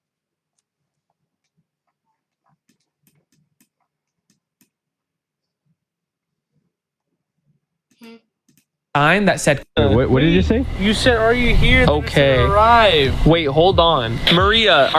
[SPEAKER 2] Sign that said.
[SPEAKER 3] What did you say? You said, "Are you here?"
[SPEAKER 2] Okay.
[SPEAKER 3] Arrive.
[SPEAKER 2] Wait, hold on, Maria.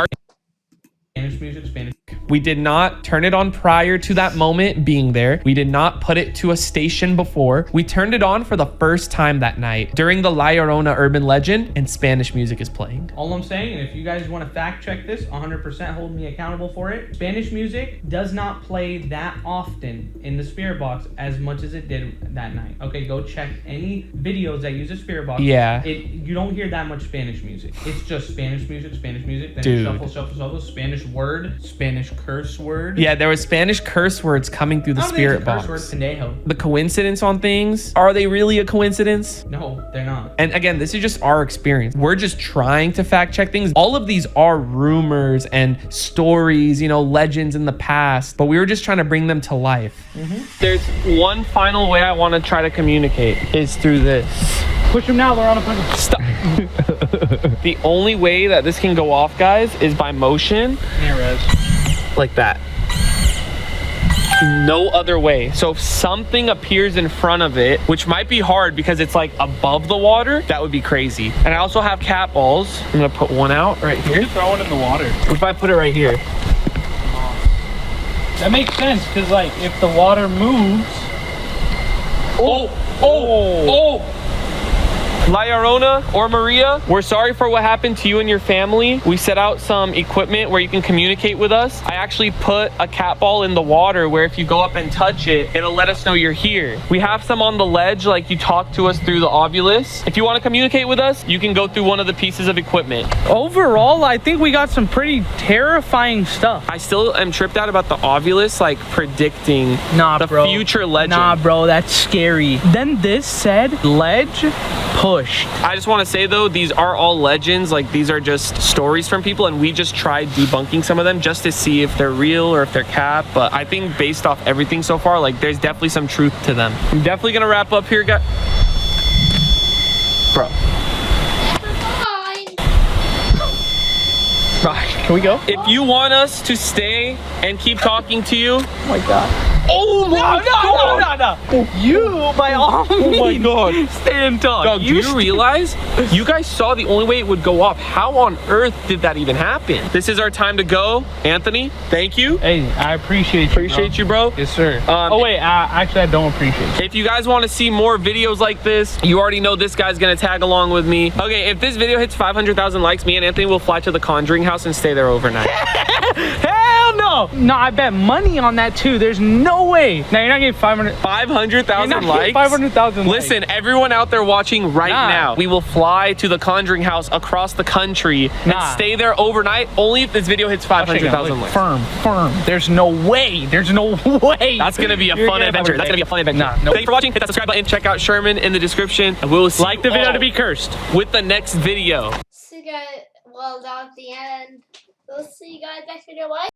[SPEAKER 11] Spanish music, Spanish.
[SPEAKER 2] We did not turn it on prior to that moment being there. We did not put it to a station before. We turned it on for the first time that night during the La Llorona urban legend, and Spanish music is playing.
[SPEAKER 11] All I'm saying, and if you guys want to fact check this, 100% hold me accountable for it. Spanish music does not play that often in the spirit box as much as it did that night. Okay, go check any videos that use a spirit box.
[SPEAKER 2] Yeah.
[SPEAKER 11] You don't hear that much Spanish music. It's just Spanish music, then
[SPEAKER 2] Dude.
[SPEAKER 11] shuffle, Spanish word, Spanish curse word.
[SPEAKER 2] Yeah, there was Spanish curse words coming through the spirit box.
[SPEAKER 11] Curse word, pendejo.
[SPEAKER 2] The coincidence on things, are they really a coincidence?
[SPEAKER 11] No, they're not.
[SPEAKER 2] And again, this is just our experience. We're just trying to fact check things. All of these are rumors and stories, you know, legends in the past, but we were just trying to bring them to life.
[SPEAKER 3] There's one final way I want to try to communicate is through this.
[SPEAKER 11] Push him now, Laurana. Push him.
[SPEAKER 2] Stop. The only way that this can go off, guys, is by motion. Like that. No other way. So if something appears in front of it, which might be hard because it's like above the water, that would be crazy. And I also have cat balls. I'm gonna put one out right here.
[SPEAKER 3] Throw it in the water.
[SPEAKER 2] What if I put it right here?
[SPEAKER 3] That makes sense because, like, if the water moves. Oh!
[SPEAKER 2] La Llorona or Maria, we're sorry for what happened to you and your family. We set out some equipment where you can communicate with us. I actually put a cat ball in the water where if you go up and touch it, it'll let us know you're here. We have some on the ledge, like you talked to us through the obelisk. If you want to communicate with us, you can go through one of the pieces of equipment.
[SPEAKER 3] Overall, I think we got some pretty terrifying stuff.
[SPEAKER 2] I still am tripped out about the obelisk, like predicting the future legend.
[SPEAKER 3] Nah, bro, that's scary. Then this said, ledge pushed.
[SPEAKER 2] I just want to say though, these are all legends. Like these are just stories from people, and we just tried debunking some of them just to see if they're real or if they're cap. But I think based off everything so far, like there's definitely some truth to them. I'm definitely gonna wrap up here, guys. Bro.
[SPEAKER 3] Can we go?
[SPEAKER 2] If you want us to stay and keep talking to you,
[SPEAKER 3] Oh my god.
[SPEAKER 2] oh my god!
[SPEAKER 3] No. You, by all means,
[SPEAKER 2] Oh my god.
[SPEAKER 3] stay and talk.
[SPEAKER 2] Dog, do you realize you guys saw the only way it would go off? How on earth did that even happen? This is our time to go. Anthony, thank you.
[SPEAKER 3] Hey, I appreciate you,
[SPEAKER 2] bro.
[SPEAKER 3] Yes, sir. Oh wait, actually I don't appreciate you.
[SPEAKER 2] If you guys want to see more videos like this, you already know this guy's gonna tag along with me. Okay, if this video hits 500,000 likes, me and Anthony will fly to the Conjuring house and stay there overnight.
[SPEAKER 3] Hell no! No, I bet money on that too. There's no way. Now you're not getting
[SPEAKER 2] 500,000 likes.
[SPEAKER 3] 500,000.
[SPEAKER 2] Listen, everyone out there watching right now, we will fly to the Conjuring house across the country and stay there overnight. Only if this video hits 500,000 likes.
[SPEAKER 3] Firm. There's no way. There's no way.
[SPEAKER 2] That's gonna be a fun adventure. That's gonna be a fun adventure.
[SPEAKER 3] No.
[SPEAKER 2] Thank you for watching. Hit that subscribe button. Check out Sherman in the description, and we'll see
[SPEAKER 3] Like the video to be cursed
[SPEAKER 2] with the next video.
[SPEAKER 1] See you guys. Well, down at the end. We'll see you guys next video. Bye.